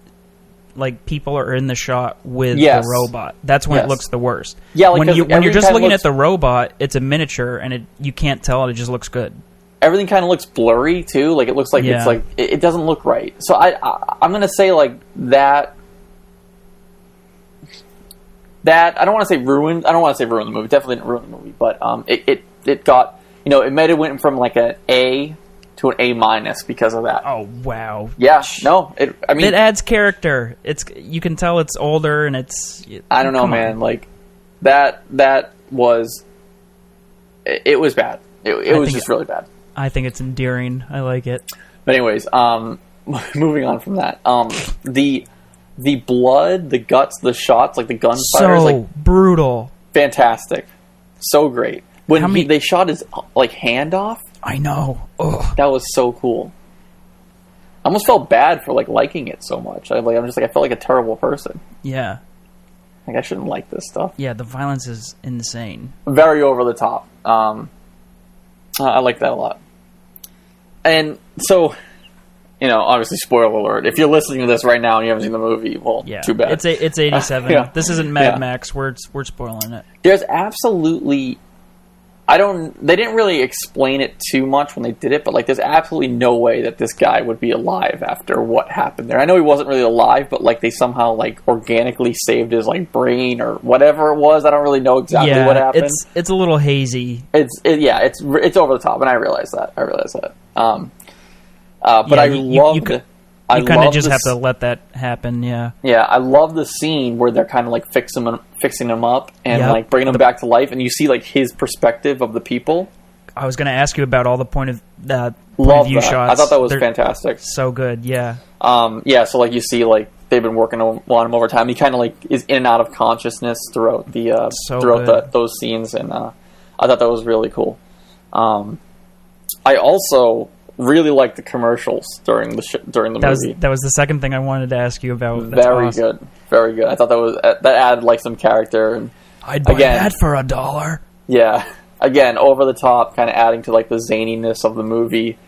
like, people are in the shot with the robot. That's when it looks the worst. Yeah, like, when you're just looking at the robot, it's a miniature, and you can't tell it just looks good. Everything kind of looks blurry, too. Like, it looks like it's, like... It doesn't look right. So, I'm going to say, like, that... I don't want to say ruined. I don't want to say ruined the movie. Definitely didn't ruin the movie. But it got... You know, it might have went from, like, an A to an A- because of that. Oh, wow. Yeah, no. I mean... It adds character. You can tell it's older, and it's... I don't know, man. Like, that was... It was bad. It was just really bad. I think it's endearing. I like it. But anyways, moving on from that. The blood, the guts, the shots, like the gunfire, like brutal, fantastic, so great. When they shot his like hand off, I know. Ugh. That was so cool. I almost felt bad for like liking it so much. I felt like a terrible person. Yeah, like I shouldn't like this stuff. Yeah, the violence is insane. Very over the top. I like that a lot. And so, you know, obviously, spoiler alert. If you're listening to this right now and you haven't seen the movie, well, too bad. It's 87. Yeah. This isn't Mad Max. We're spoiling it. There's absolutely... They didn't really explain it too much when they did it, but, like, there's absolutely no way that this guy would be alive after what happened there. I know he wasn't really alive, but, like, they somehow, like, organically saved his, like, brain or whatever it was. I don't really know exactly what happened. It's a little hazy. It's over the top, and I realize that. But I love you kind of just have to let that happen, yeah. Yeah, I love the scene where they're kind of like fixing him up and like bringing him back to life, and you see like his perspective of the people. I was going to ask you about all the point of view shots. I thought that was fantastic. So good, yeah. So like you see like they've been working on him over time. He kind of like is in and out of consciousness throughout those scenes, and I thought that was really cool. I also really liked the commercials during the movie. That was the second thing I wanted to ask you about. That's awesome. Very good. I thought that added like some character, and I'd buy that for $1. Yeah, again, over the top, kind of adding to like the zaniness of the movie.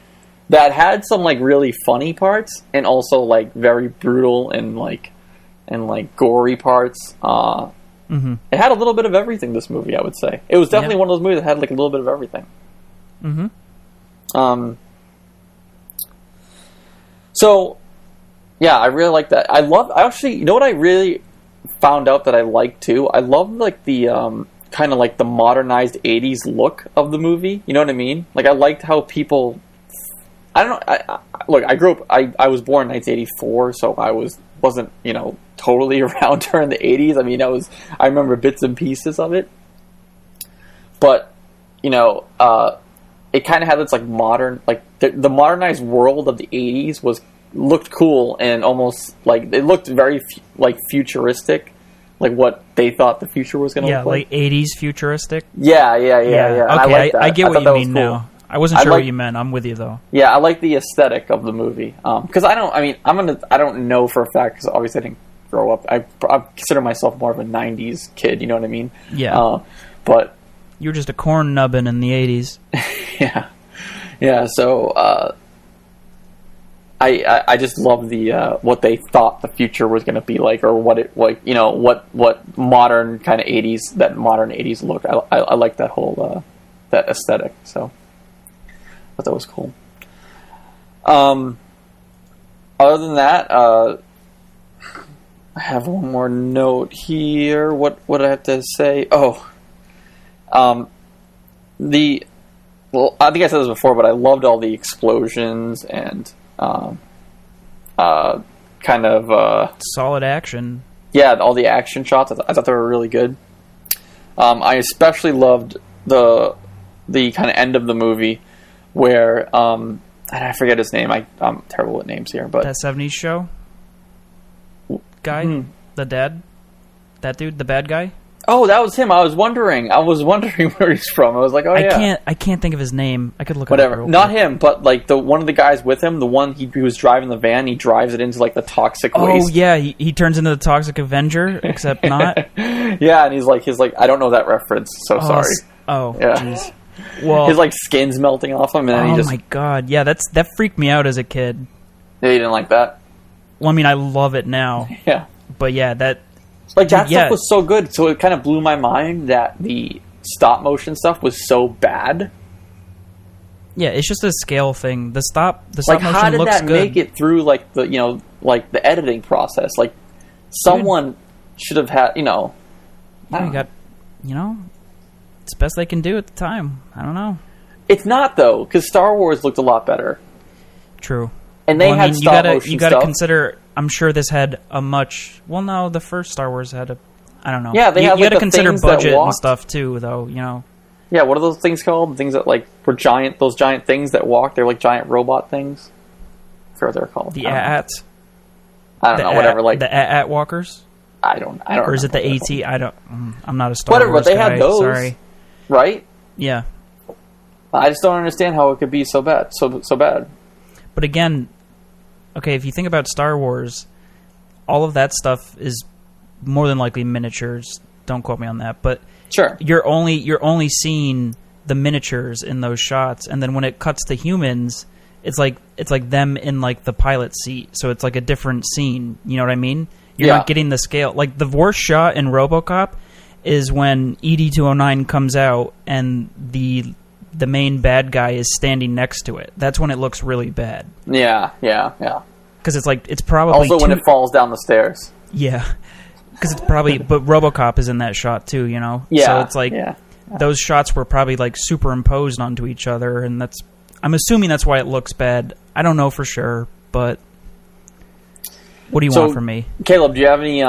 That had some like really funny parts, and also like very brutal and gory parts. Mm-hmm. It had a little bit of everything. This movie, I would say, it was definitely one of those movies that had like a little bit of everything. Mm-hmm. So, yeah, I really like that. You know what I really found out that I like too? I love like the kind of like the modernized 80s look of the movie. You know what I mean? Like I liked how people... I don't know. Look, I grew up... I was born in 1984, so I wasn't, you know, totally around during the 80s. I mean, I remember bits and pieces of it. But, you know... it kind of had this like modern, like the modernized world of the 80s looked cool, and almost like it looked very like futuristic, like what they thought the future was going to look like. Yeah, like 80s futuristic. Yeah. Okay, I get what you mean now. I wasn't sure what you meant. I'm with you though. Yeah, I like the aesthetic of the movie because I don't know for a fact because obviously I didn't grow up. I consider myself more of a 90s kid. You know what I mean? Yeah. But you were just a corn nubbin in the 80s. Yeah. So, I just love the what they thought the future was going to be like, or what it like, what modern kind of 80s look. I like that whole that aesthetic. So I thought that was cool. Other than that, I have one more note here. What I have to say? Well, I think I said this before, but I loved all the explosions and kind of solid action. Yeah, all the action shots. I thought they were really good. I especially loved the kind of end of the movie where and I forget his name. I'm terrible with names here, but that 70s show guy, the dad, that dude, the bad guy. Oh, that was him. I was wondering where he's from. I was like, I can't think of his name. I could look it up. Whatever. Not him, but like one of the guys with him, the one he was driving the van, he drives it into like the toxic waste. Oh yeah, he turns into the Toxic Avenger, except not. Yeah, and he's like, I don't know that reference, so sorry. Oh, yeah. Geez. Well, his like skin's melting off him, and then he just. Oh my god, yeah, that freaked me out as a kid. Yeah, you didn't like that? Well, I mean, I love it now. Yeah. But yeah, that stuff was so good, so it kind of blew my mind that the stop motion stuff was so bad. Yeah, it's just a scale thing. The stop like, motion how did looks that good. make it through like the like the editing process? Like someone should have had Yeah, you got it's the best they can do at the time. I don't know. It's not though, because Star Wars looked a lot better. True. And they had stop motion you gotta stuff. consider. I'm sure this had a much. Well, no, the first Star Wars had a. I don't know. Yeah, they had you like, got to consider budget and walked. stuff too, though. Yeah, what are those things called? Things that like were giant. Those giant things that walk. They're like giant robot things. I forget what they're called. The AT-ATs. I don't know. Whatever. Like the AT-AT walkers. I don't. Or is it the AT? I don't. I'm not a Star Whatever, Wars but they guy. had those. Sorry. Right. Yeah. I just don't understand how it could be so bad. So bad. But again, okay, if you think about Star Wars, all of that stuff is more than likely miniatures. Don't quote me on that, but sure, you're only seeing the miniatures in those shots, and then when it cuts to humans, it's like them in like the pilot seat, so it's like a different scene. You know what I mean? You're not getting the scale. Like the worst shot in RoboCop is when ED-209 comes out and the main bad guy is standing next to it. That's when it looks really bad. Yeah. Because it's probably also when it falls down the stairs. Yeah, because it's probably. But RoboCop is in that shot too, Yeah. So it's like those shots were probably like superimposed onto each other, and I'm assuming that's why it looks bad. I don't know for sure, but what do you want from me, Caleb? Do you have any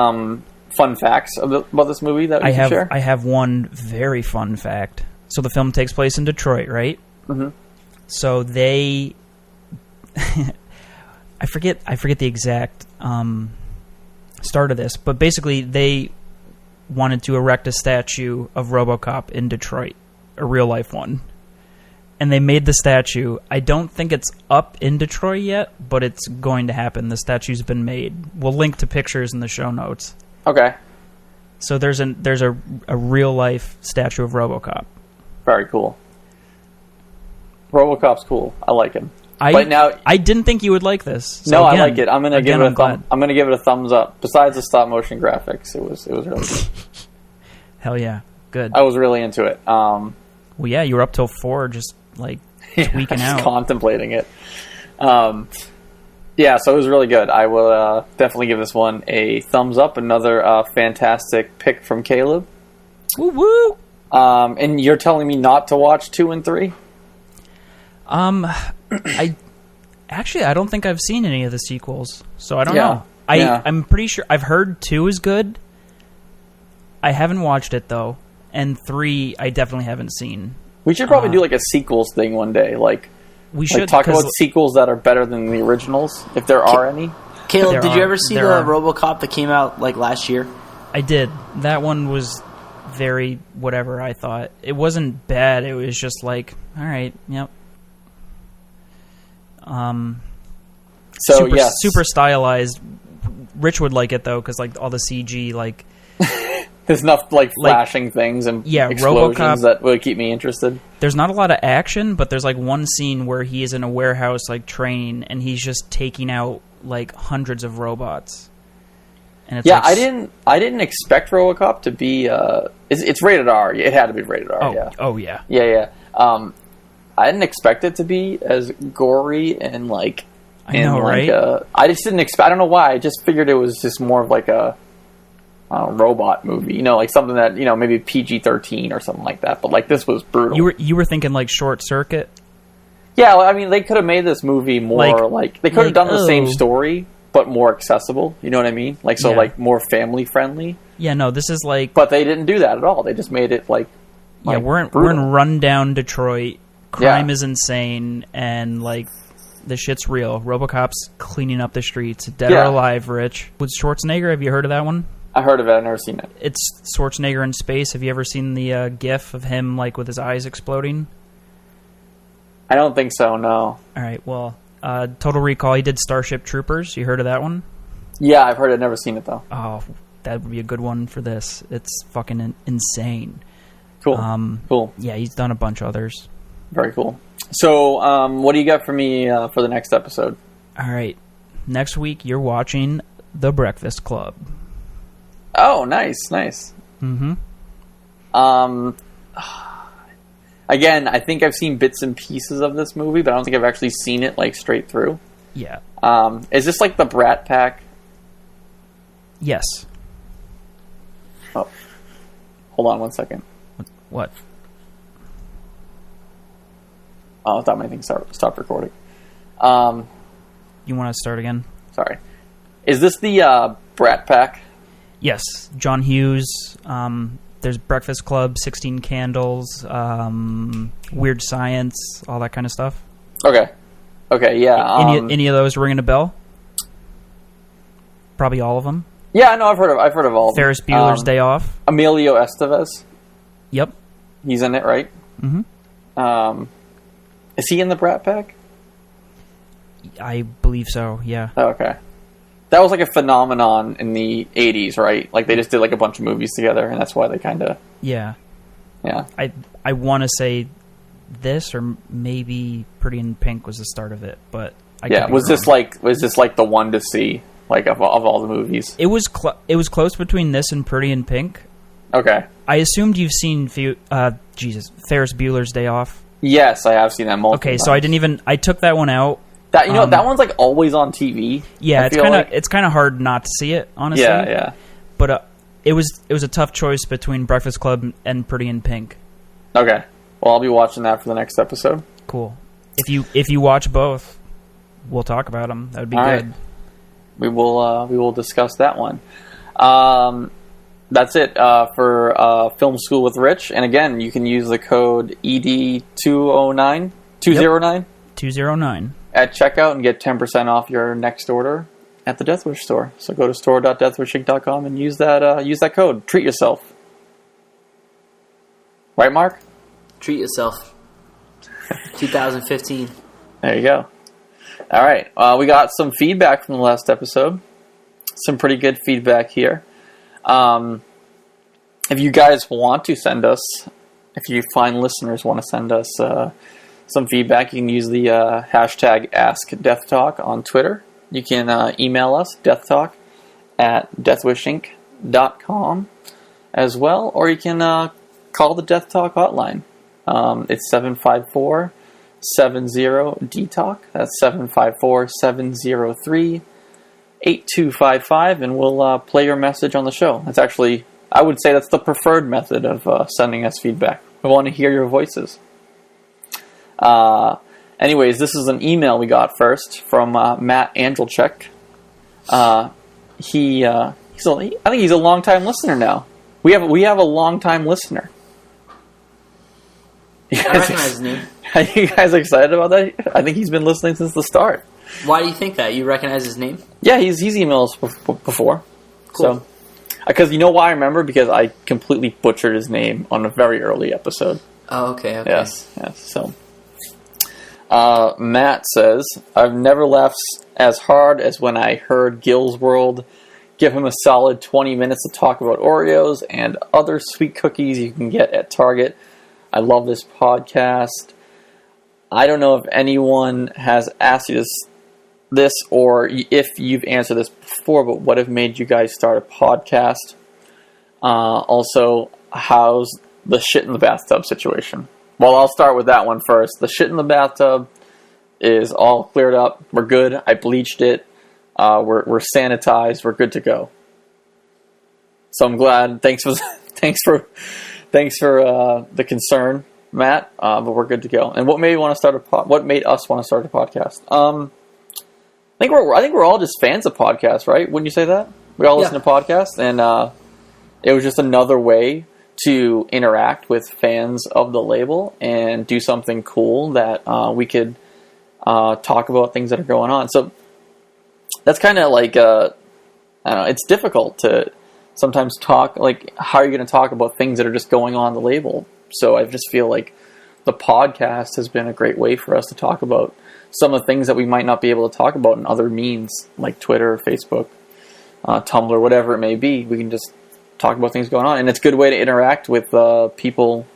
fun facts about this movie that we can share? I have one very fun fact. So the film takes place in Detroit, right? Mm-hmm. So they, I forget the exact start of this, but basically they wanted to erect a statue of RoboCop in Detroit, a real life one, and they made the statue. I don't think it's up in Detroit yet, but it's going to happen. The statue's been made. We'll link to pictures in the show notes. Okay. So there's a real life statue of RoboCop. Very cool. RoboCop's cool. I like him. I didn't think you would like this. So no, again, I like it. I'm gonna give it a thumbs up. Besides the stop motion graphics, it was really good. Hell yeah, good. I was really into it. Well, yeah, you were up till 4, just like tweaking out, contemplating it. Yeah, so it was really good. I will definitely give this one a thumbs up. Another fantastic pick from Caleb. Woo woo. And you're telling me not to watch 2 and 3? I don't think I've seen any of the sequels, so I don't know. I'm pretty sure I've heard 2 is good. I haven't watched it though, and 3 I definitely haven't seen. We should probably do like a sequels thing one day. We should talk about sequels that are better than the originals, if there are any. Caleb, did you ever see the RoboCop that came out like last year? I did. That one was very whatever. I thought it wasn't bad. It was just like, all right, yep. Super stylized. Rich would like it though, because like all the CG, like There's enough like flashing things and explosions RoboCop, that would keep me interested. There's not a lot of action, but there's like one scene where he is in a warehouse like training, and he's just taking out like hundreds of robots. And it's I didn't expect RoboCop to be. It's rated R. It had to be rated R. Yeah. Oh yeah. Yeah. I didn't expect it to be as gory and like. I know, right? I just didn't expect. I don't know why. I just figured it was just more of like a robot movie. You know, like something that maybe PG-13 or something like that. But like this was brutal. You were thinking like Short Circuit. Yeah, I mean they could have made this movie more like they could have done the same story but more accessible. You know what I mean? Like like more family friendly. Yeah, no, this is like. But they didn't do that at all. They just made it like we're in rundown Detroit. Crime is insane and like. The shit's real. RoboCop's cleaning up the streets. Dead or alive, Rich. With Schwarzenegger, have you heard of that one? I heard of it. I've never seen it. It's Schwarzenegger in space. Have you ever seen the GIF of him like with his eyes exploding? I don't think so. No. All right. Well, Total Recall. He did Starship Troopers. You heard of that one? Yeah, I've heard it. Never seen it though. Oh, that would be a good one for this. It's fucking insane. Cool. Cool. Yeah, he's done a bunch of others. Very cool. So, what do you got for me for the next episode? All right. Next week, you're watching The Breakfast Club. Oh, nice. Mm-hmm. Again, I think I've seen bits and pieces of this movie, but I don't think I've actually seen it, like, straight through. Yeah. Is this like the Brat Pack? Yes. Oh. Hold on one second. What? Oh, I thought my thing stopped recording. You want to start again? Sorry. Is this the Brat Pack? Yes. John Hughes. There's Breakfast Club, 16 Candles, Weird Science, all that kind of stuff. Okay, yeah. Any of those ringing a bell? Probably all of them. Yeah, no, I've heard of all of them. Ferris Bueller's Day Off. Emilio Estevez. Yep. He's in it, right? Mm-hmm. Is he in the Brat Pack? I believe so, yeah. Oh, okay. That was like a phenomenon in the 80s, right? Like they just did like a bunch of movies together, and that's why they kind of... Yeah. Yeah. I want to say this, or maybe Pretty in Pink was the start of it, but... Was this like the one to see, like of all the movies? It was close between this and Pretty in Pink. Okay. I assumed you've seen Ferris Bueller's Day Off. Yes, I have seen that multiple times. So I took that one out. That that one's like always on TV. Yeah, it's kind of hard not to see it, honestly. Yeah. But it was a tough choice between Breakfast Club and Pretty in Pink. Okay. Well, I'll be watching that for the next episode. Cool. If you watch both, we'll talk about them. That would be all good. Right. We will discuss that one. That's it for Film School with Rich. And again, you can use the code ED209 209 at checkout and get 10% off your next order at the Deathwish store. So go to store.deathwishinc.com and use that code. Treat yourself. Right, Mark? Treat yourself. 2015. There you go. All right. We got some feedback from the last episode. Some pretty good feedback here. If you guys want to send us, if you find listeners want to send us some feedback, you can use the hashtag AskDeathTalk on Twitter. You can email us, deathtalk@deathwishinc.com as well, or you can call the Death Talk hotline. It's 754-70-DTALK. That's 754-703-8255, and we'll play your message on the show. That's actually, I would say that's the preferred method of sending us feedback. We want to hear your voices. Anyways, this is an email we got first from Matt Angelchek. I think he's a long-time listener now. We have a long-time listener. I recognize his name. Are you guys excited about that? I think he's been listening since the start. Why do you think that? You recognize his name? Yeah, he's emailed us before. Cool. So, because you know why I remember? Because I completely butchered his name on a very early episode. Oh, okay. Yes. So, Matt says, I've never laughed as hard as when I heard Gill's World give him a solid 20 minutes to talk about Oreos and other sweet cookies you can get at Target. I love this podcast. I don't know if anyone has asked you this or if you've answered this before, but what have made you guys start a podcast? Also, how's the shit in the bathtub situation? Well, I'll start with that one first. The shit in the bathtub is all cleared up. We're good. I bleached it. We're sanitized. We're good to go. So I'm glad. Thanks for the concern, Matt. But we're good to go. And what made us want to start a podcast? I think we're all just fans of podcasts, right? Wouldn't you say that? We all listen to podcasts, and it was just another way to interact with fans of the label and do something cool that we could talk about things that are going on. So that's kind of like, I don't know, it's difficult to sometimes talk, like, how are you going to talk about things that are just going on the label? So I just feel like the podcast has been a great way for us to talk about some of the things that we might not be able to talk about in other means, like Twitter, Facebook, Tumblr, whatever it may be. We can just talk about things going on, and it's a good way to interact with people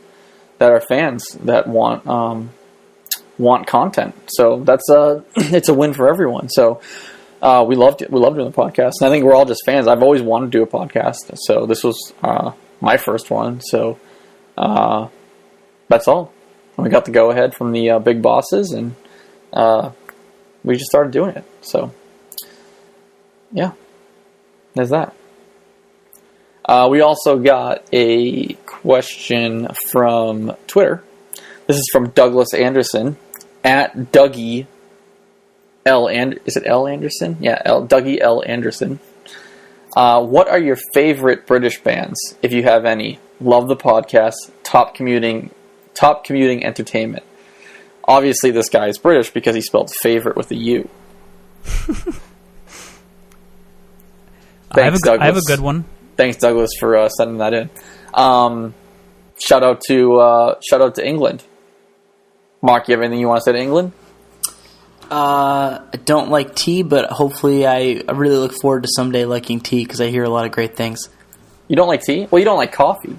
that are fans that want content. So that's it's a win for everyone. So we loved doing the podcast, and I think we're all just fans. I've always wanted to do a podcast, so this was my first one. So that's all. We got the go ahead from the big bosses, and we just started doing it. So yeah, there's that. We also got a question from Twitter. This is from Douglas Anderson at Dougie L. Is it L. Anderson? Yeah, Dougie L. Anderson. What are your favorite British bands, if you have any? Love the podcast. Top commuting entertainment. Obviously, this guy is British because he spelled favorite with a U. Thanks, Douglas. I have a good one. Thanks, Douglas, for sending that in. Shout out to England. Mark, you have anything you want to say to England? I don't like tea, but hopefully I really look forward to someday liking tea because I hear a lot of great things. You don't like tea? Well, you don't like coffee.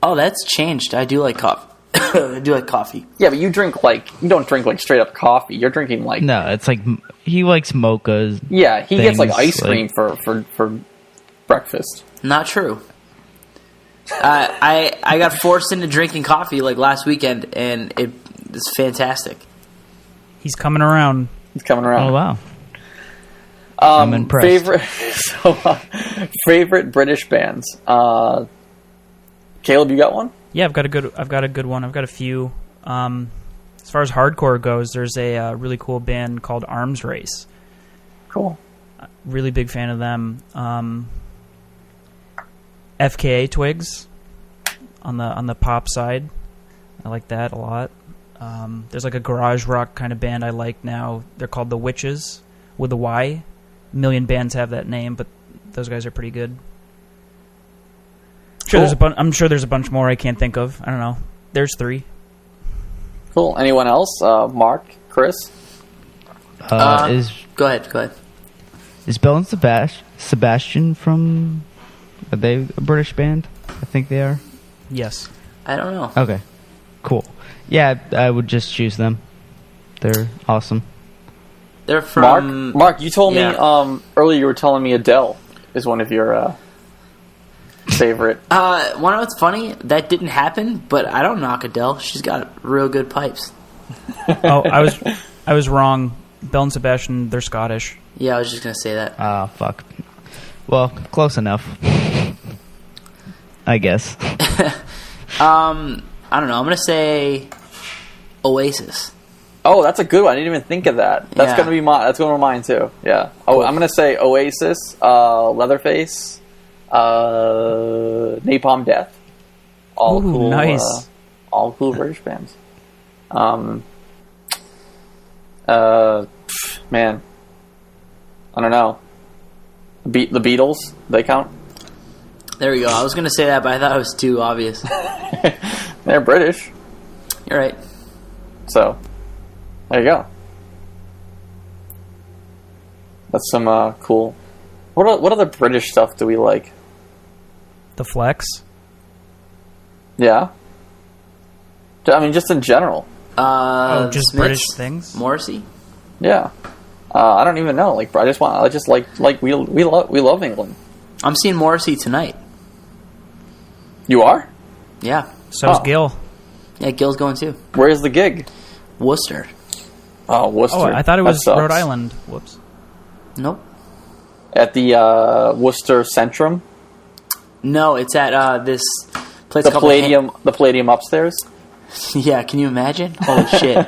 Oh, that's changed. I do like coffee. I do like coffee. Yeah, but you don't drink like straight up coffee. You're drinking like... No, it's like he likes mochas. Yeah, he gets like ice cream for breakfast. Not true. I got forced into drinking coffee like last weekend, and it's fantastic. He's coming around. Oh, wow. I'm impressed. Favorite British bands. Caleb, you got one? Yeah, I've got a good one. I've got a few. As far as hardcore goes, there's a really cool band called Arms Race. Cool. Really big fan of them. FKA Twigs on the pop side. I like that a lot. There's like a garage rock kind of band I like now. They're called The Witches with a Y. A million bands have that name, but those guys are pretty good. I'm sure there's a bunch more I can't think of. I don't know. There's 3. Cool. Anyone else? Mark? Chris? Go ahead. Is Bell and Sebastian from... Are they a British band? I think they are. Yes. I don't know. Okay. Cool. Yeah, I would just choose them. They're awesome. They're from... Mark, you told me earlier you were telling me Adele is one of your favorite. Want to know what's funny? That didn't happen, but I don't knock Adele. She's got real good pipes. Oh, I was wrong. Bell and Sebastian, they're Scottish. Yeah, I was just going to say that. Ah, fuck. Well, close enough. I guess. I don't know. I'm going to say Oasis. Oh, that's a good one. I didn't even think of that. That's going to be mine too. Yeah. Oh, cool. I'm going to say Oasis, Leatherface, Napalm Death. All cool. Nice. All cool British bands. Man, I don't know. The Beatles, they count? There we go. I was going to say that, but I thought it was too obvious. They're British. You're right. So, there you go. That's some cool What other British stuff do we like? The Flex. Yeah. I mean, just in general. Just Smiths? British things. Morrissey. Yeah. I don't even know. Like, I just like we love England. I'm seeing Morrissey tonight. You are? Yeah. So's Gill. Yeah, Gill's going too. Where's the gig? Worcester. Oh, Worcester. Oh, I thought it That was sucks. Rhode Island. Whoops. Nope. At the Worcester Centrum, No, it's at this place the called Palladium upstairs. Yeah, can you imagine? Holy shit.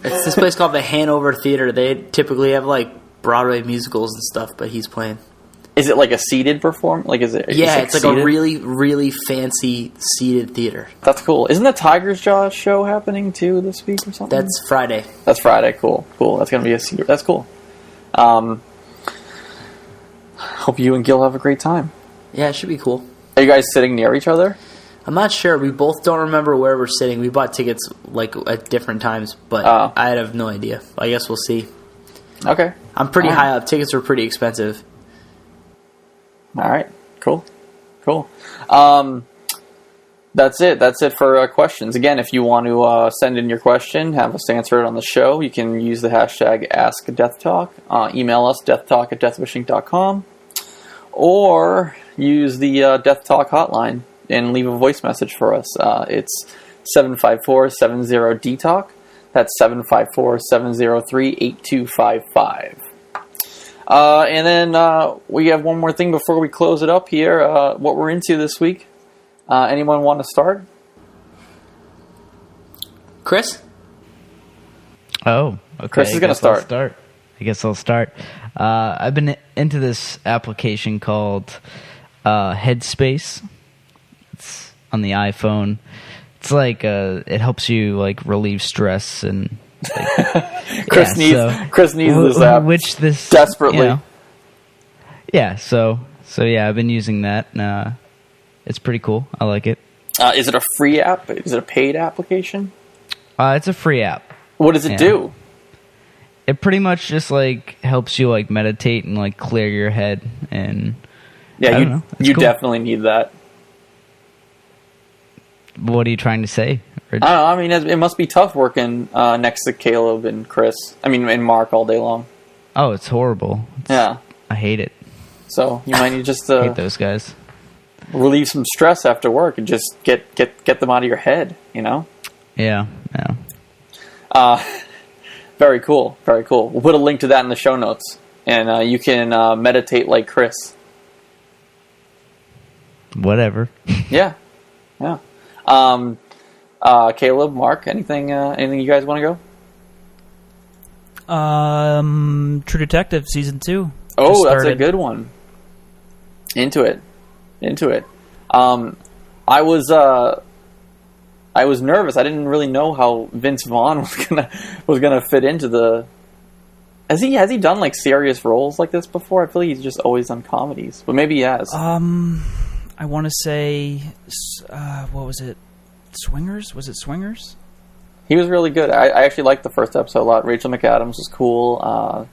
It's this place called the Hanover Theater. They typically have like Broadway musicals and stuff, but he's playing. Is it like a seated performance? Like, is it? Yeah, it's like seated? a really, really fancy seated theater. That's cool. Isn't the Tiger's Jaw show happening too this week or something? That's Friday. That's Friday. Cool. That's gonna be a seated. That's cool. Hope you and Gil have a great time. Yeah, it should be cool. Are you guys sitting near each other? I'm not sure. We both don't remember where we're sitting. We bought tickets like at different times, but I have no idea. I guess we'll see. Okay. I'm pretty All high right. up. Tickets were pretty expensive. All right. Cool. That's it. That's it for questions. Again, if you want to send in your question, have us answer it on the show, you can use the hashtag AskDeathTalk. Email us, deathtalk@deathwishing.com, or use the Death Talk hotline and leave a voice message for us. It's 754-70-DTALK. That's 754-703-8255. And then we have one more thing before we close it up here. What we're into this week. Anyone want to start? Chris? Oh, okay. Chris is going to start. I guess I'll start. I've been into this application called Headspace. It's on the iPhone. It's like it helps you like relieve stress and. Like, Chris needs this app, which this desperately. You know, yeah. So yeah, I've been using that. It's pretty cool. I like it. Is it a free app? Is it a paid application? It's a free app. What does it do? It pretty much just like helps you like meditate and like clear your head and you cool. definitely need that. What are you trying to say, Rich? I don't know. I mean, it must be tough working next to Caleb and Chris. I mean, and Mark all day long. Oh, it's horrible. Yeah, I hate it. So you might need just hate those guys. Relieve some stress after work and just get them out of your head. You know. Yeah. Very cool. Very cool. We'll put a link to that in the show notes, and you can meditate like Chris. Whatever. Yeah. Caleb, Mark, anything you guys want to go? True Detective season 2. Oh, that's a good one. Into it. I was nervous. I didn't really know how Vince Vaughn was gonna fit into the. Has he done like serious roles like this before? I feel like he's just always done comedies, but maybe he has. I want to say, what was it? Swingers? Was it Swingers? He was really good. I actually liked the first episode a lot. Rachel McAdams was cool.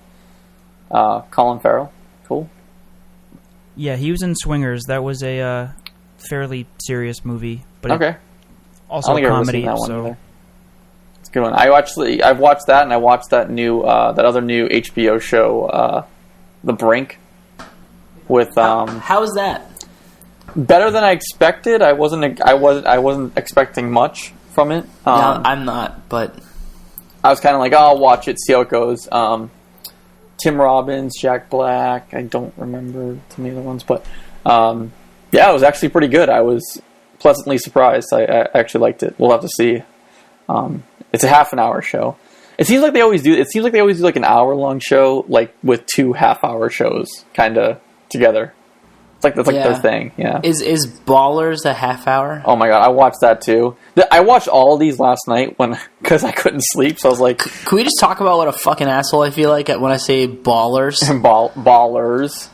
Colin Farrell, cool. Yeah, he was in Swingers. That was a fairly serious movie, but okay. Also a comedy. That one either. It's a good one. I've watched that, and I watched that new that other new HBO show, The Brink. With how is that? Better than I expected. I wasn't expecting much from it. No, I'm not, but I was kind of like, oh, I'll watch it, see how it goes. Tim Robbins, Jack Black. I don't remember too many other ones, but yeah, it was actually pretty good. I was pleasantly surprised. I actually liked it. We'll have to see. It's a half an hour show. It seems like they always do. It seems like they always do like an hour long show, like with 2 half-hour shows, kind of together. It's like their thing. Yeah. Is Ballers a half hour? Oh my god, I watched that too. I watched all of these last night because I couldn't sleep. So I was like, can we just talk about what a fucking asshole I feel like when I say Ballers? Ballers.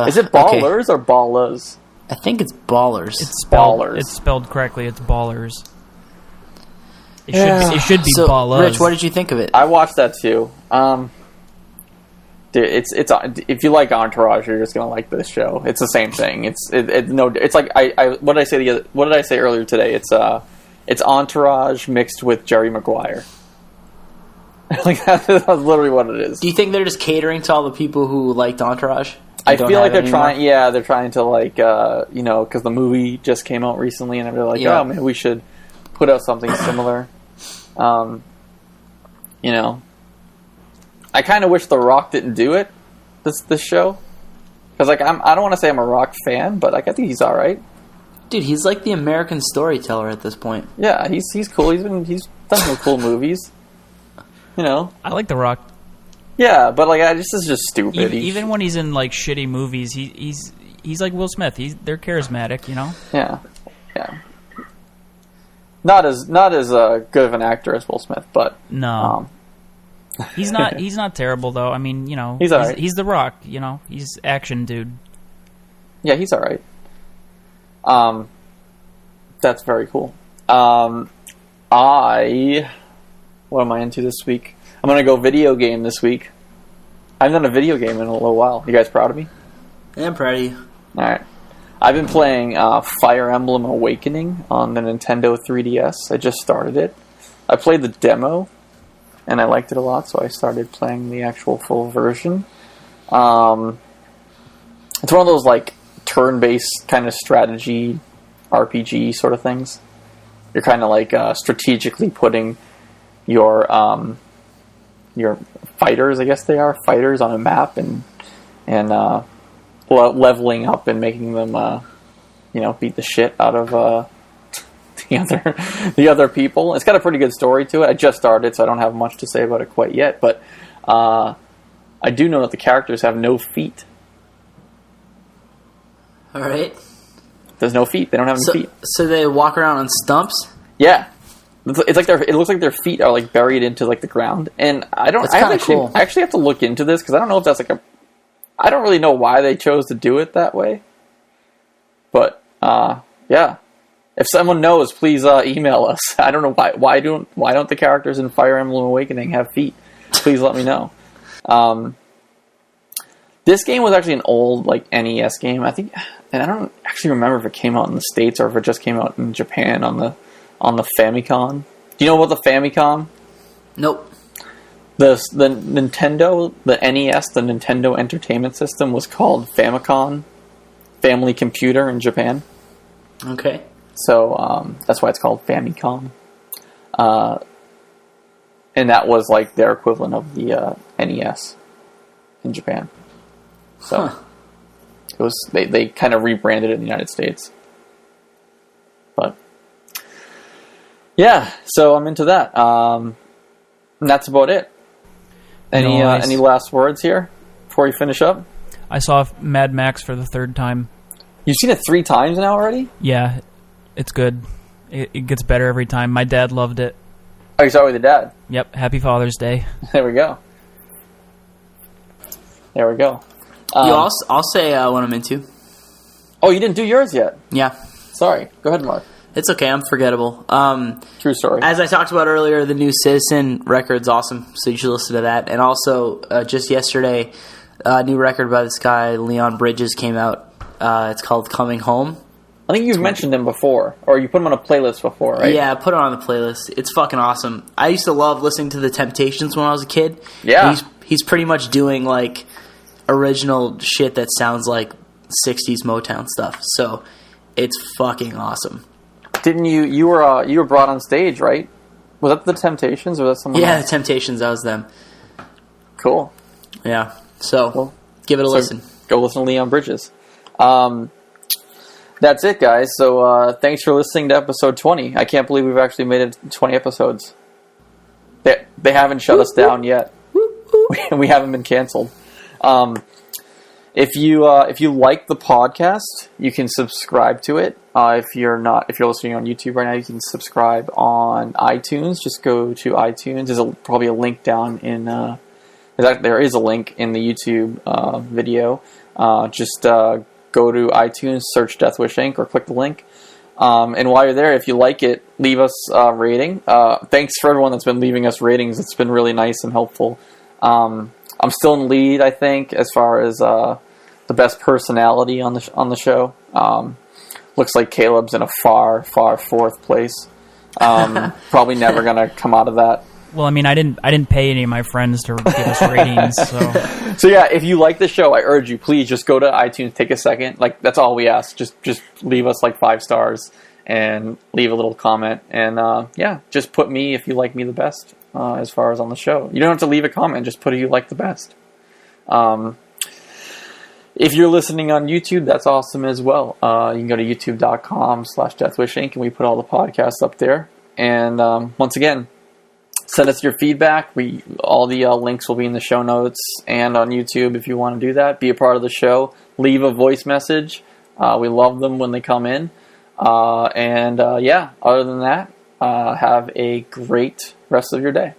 Is it Ballers or Ballas? I think it's Ballers. It's spelled, Ballers. It's spelled correctly. It's Ballers. It should be so, Ballas. Rich, what did you think of it? I watched that too. Dude, it's if you like Entourage, you're just gonna like this show. It's the same thing. It's like what did I say earlier today? It's Entourage mixed with Jerry Maguire. Like that's literally what it is. Do you think they're just catering to all the people who liked Entourage? I feel like they're trying. Yeah, they're trying to like because the movie just came out recently, and they're like, oh, maybe we should put out something similar. I kind of wish The Rock didn't do it. This show, because like I don't want to say I'm a Rock fan, but like I think he's all right. Dude, he's like the American storyteller at this point. Yeah, he's cool. He's done some cool movies. I like The Rock. Yeah, but like this is just stupid. Even when he's in like shitty movies, he's like Will Smith. They're charismatic, Yeah. Not as good of an actor as Will Smith, but no, he's not terrible though. I mean, he's all right. He's The Rock. He's action dude. Yeah, he's all right. That's very cool. What am I into this week? I'm gonna go video game this week. I haven't done a video game in a little while. You guys proud of me? Yeah, I'm proud of you. All right. I've been playing Fire Emblem Awakening on the Nintendo 3DS. I just started it. I played the demo, and I liked it a lot, so I started playing the actual full version. It's one of those like turn-based kind of strategy RPG sort of things. You're kind of like strategically putting your fighters, I guess they are fighters, on a map and leveling up and making them beat the shit out of the other people. It's got a pretty good story to it. I just started, so I don't have much to say about it quite yet, but I do know that the characters have no feet. All right. There's no feet. They don't have any feet. So they walk around on stumps? Yeah. It's like it looks like their feet are like buried into like the ground, and I actually have to look into this because I don't know if that's like I don't really know why they chose to do it that way, but yeah, if someone knows, please email us. I don't know why don't the characters in Fire Emblem Awakening have feet? Please let me know. This game was actually an old like NES game, I think, and I don't actually remember if it came out in the States or if it just came out in Japan on the Famicom. Do you know about the Famicom? Nope. The Nintendo, the NES, the Nintendo Entertainment System was called Famicom, Family Computer in Japan. Okay. So that's why it's called Famicom. And that was like their equivalent of the NES in Japan. So it was they kind of rebranded it in the United States. But yeah, so I'm into that. And that's about it. Any last words here before we finish up? I saw Mad Max for the third time. You've seen it 3 times now already? Yeah, it's good. It gets better every time. My dad loved it. Oh, you saw it with your dad? Yep, happy Father's Day. There we go. I'll say what I'm into. Oh, you didn't do yours yet? Yeah. Sorry. Go ahead, Mark. It's okay, I'm forgettable. True story. As I talked about earlier, the new Citizen record's awesome, so you should listen to that. And also, just yesterday, a new record by this guy, Leon Bridges, came out. It's called Coming Home. I think you've mentioned him before, or you put him on a playlist before, right? Yeah, I put it on the playlist. It's fucking awesome. I used to love listening to The Temptations when I was a kid. Yeah. He's pretty much doing, like, original shit that sounds like 60s Motown stuff. So, it's fucking awesome. Didn't you were brought on stage, right? Was that the Temptations or was that someone else? The Temptations, that was them. Cool. Yeah. So, give it a listen. Go listen to Leon Bridges. That's it, guys. So, thanks for listening to episode 20. I can't believe we've actually made it 20 episodes. They haven't shut us down yet. We haven't been canceled. If you like the podcast, you can subscribe to it. If you're listening on YouTube right now, you can subscribe on iTunes. Just go to iTunes. There's probably a link down in. There is a link in the YouTube video. Just go to iTunes, search Deathwish Inc, or click the link. And while you're there, if you like it, leave us a rating. Thanks for everyone that's been leaving us ratings. It's been really nice and helpful. I'm still in lead, I think, as far as the best personality on the show. Looks like Caleb's in a far fourth place. Probably never gonna come out of that. Well, I mean, I didn't pay any of my friends to give us ratings, so. So yeah, if you like the show, I urge you, please just go to iTunes, take a second. Like, that's all we ask. Just leave us like 5 stars and leave a little comment. And yeah, just put me if you like me the best as far as on the show. You don't have to leave a comment. Just put who you like the best. If you're listening on YouTube, that's awesome as well. You can go to youtube.com/Deathwish Inc. and we put all the podcasts up there. And once again, send us your feedback. All the links will be in the show notes and on YouTube if you want to do that. Be a part of the show. Leave a voice message. We love them when they come in. Yeah, other than that, have a great rest of your day.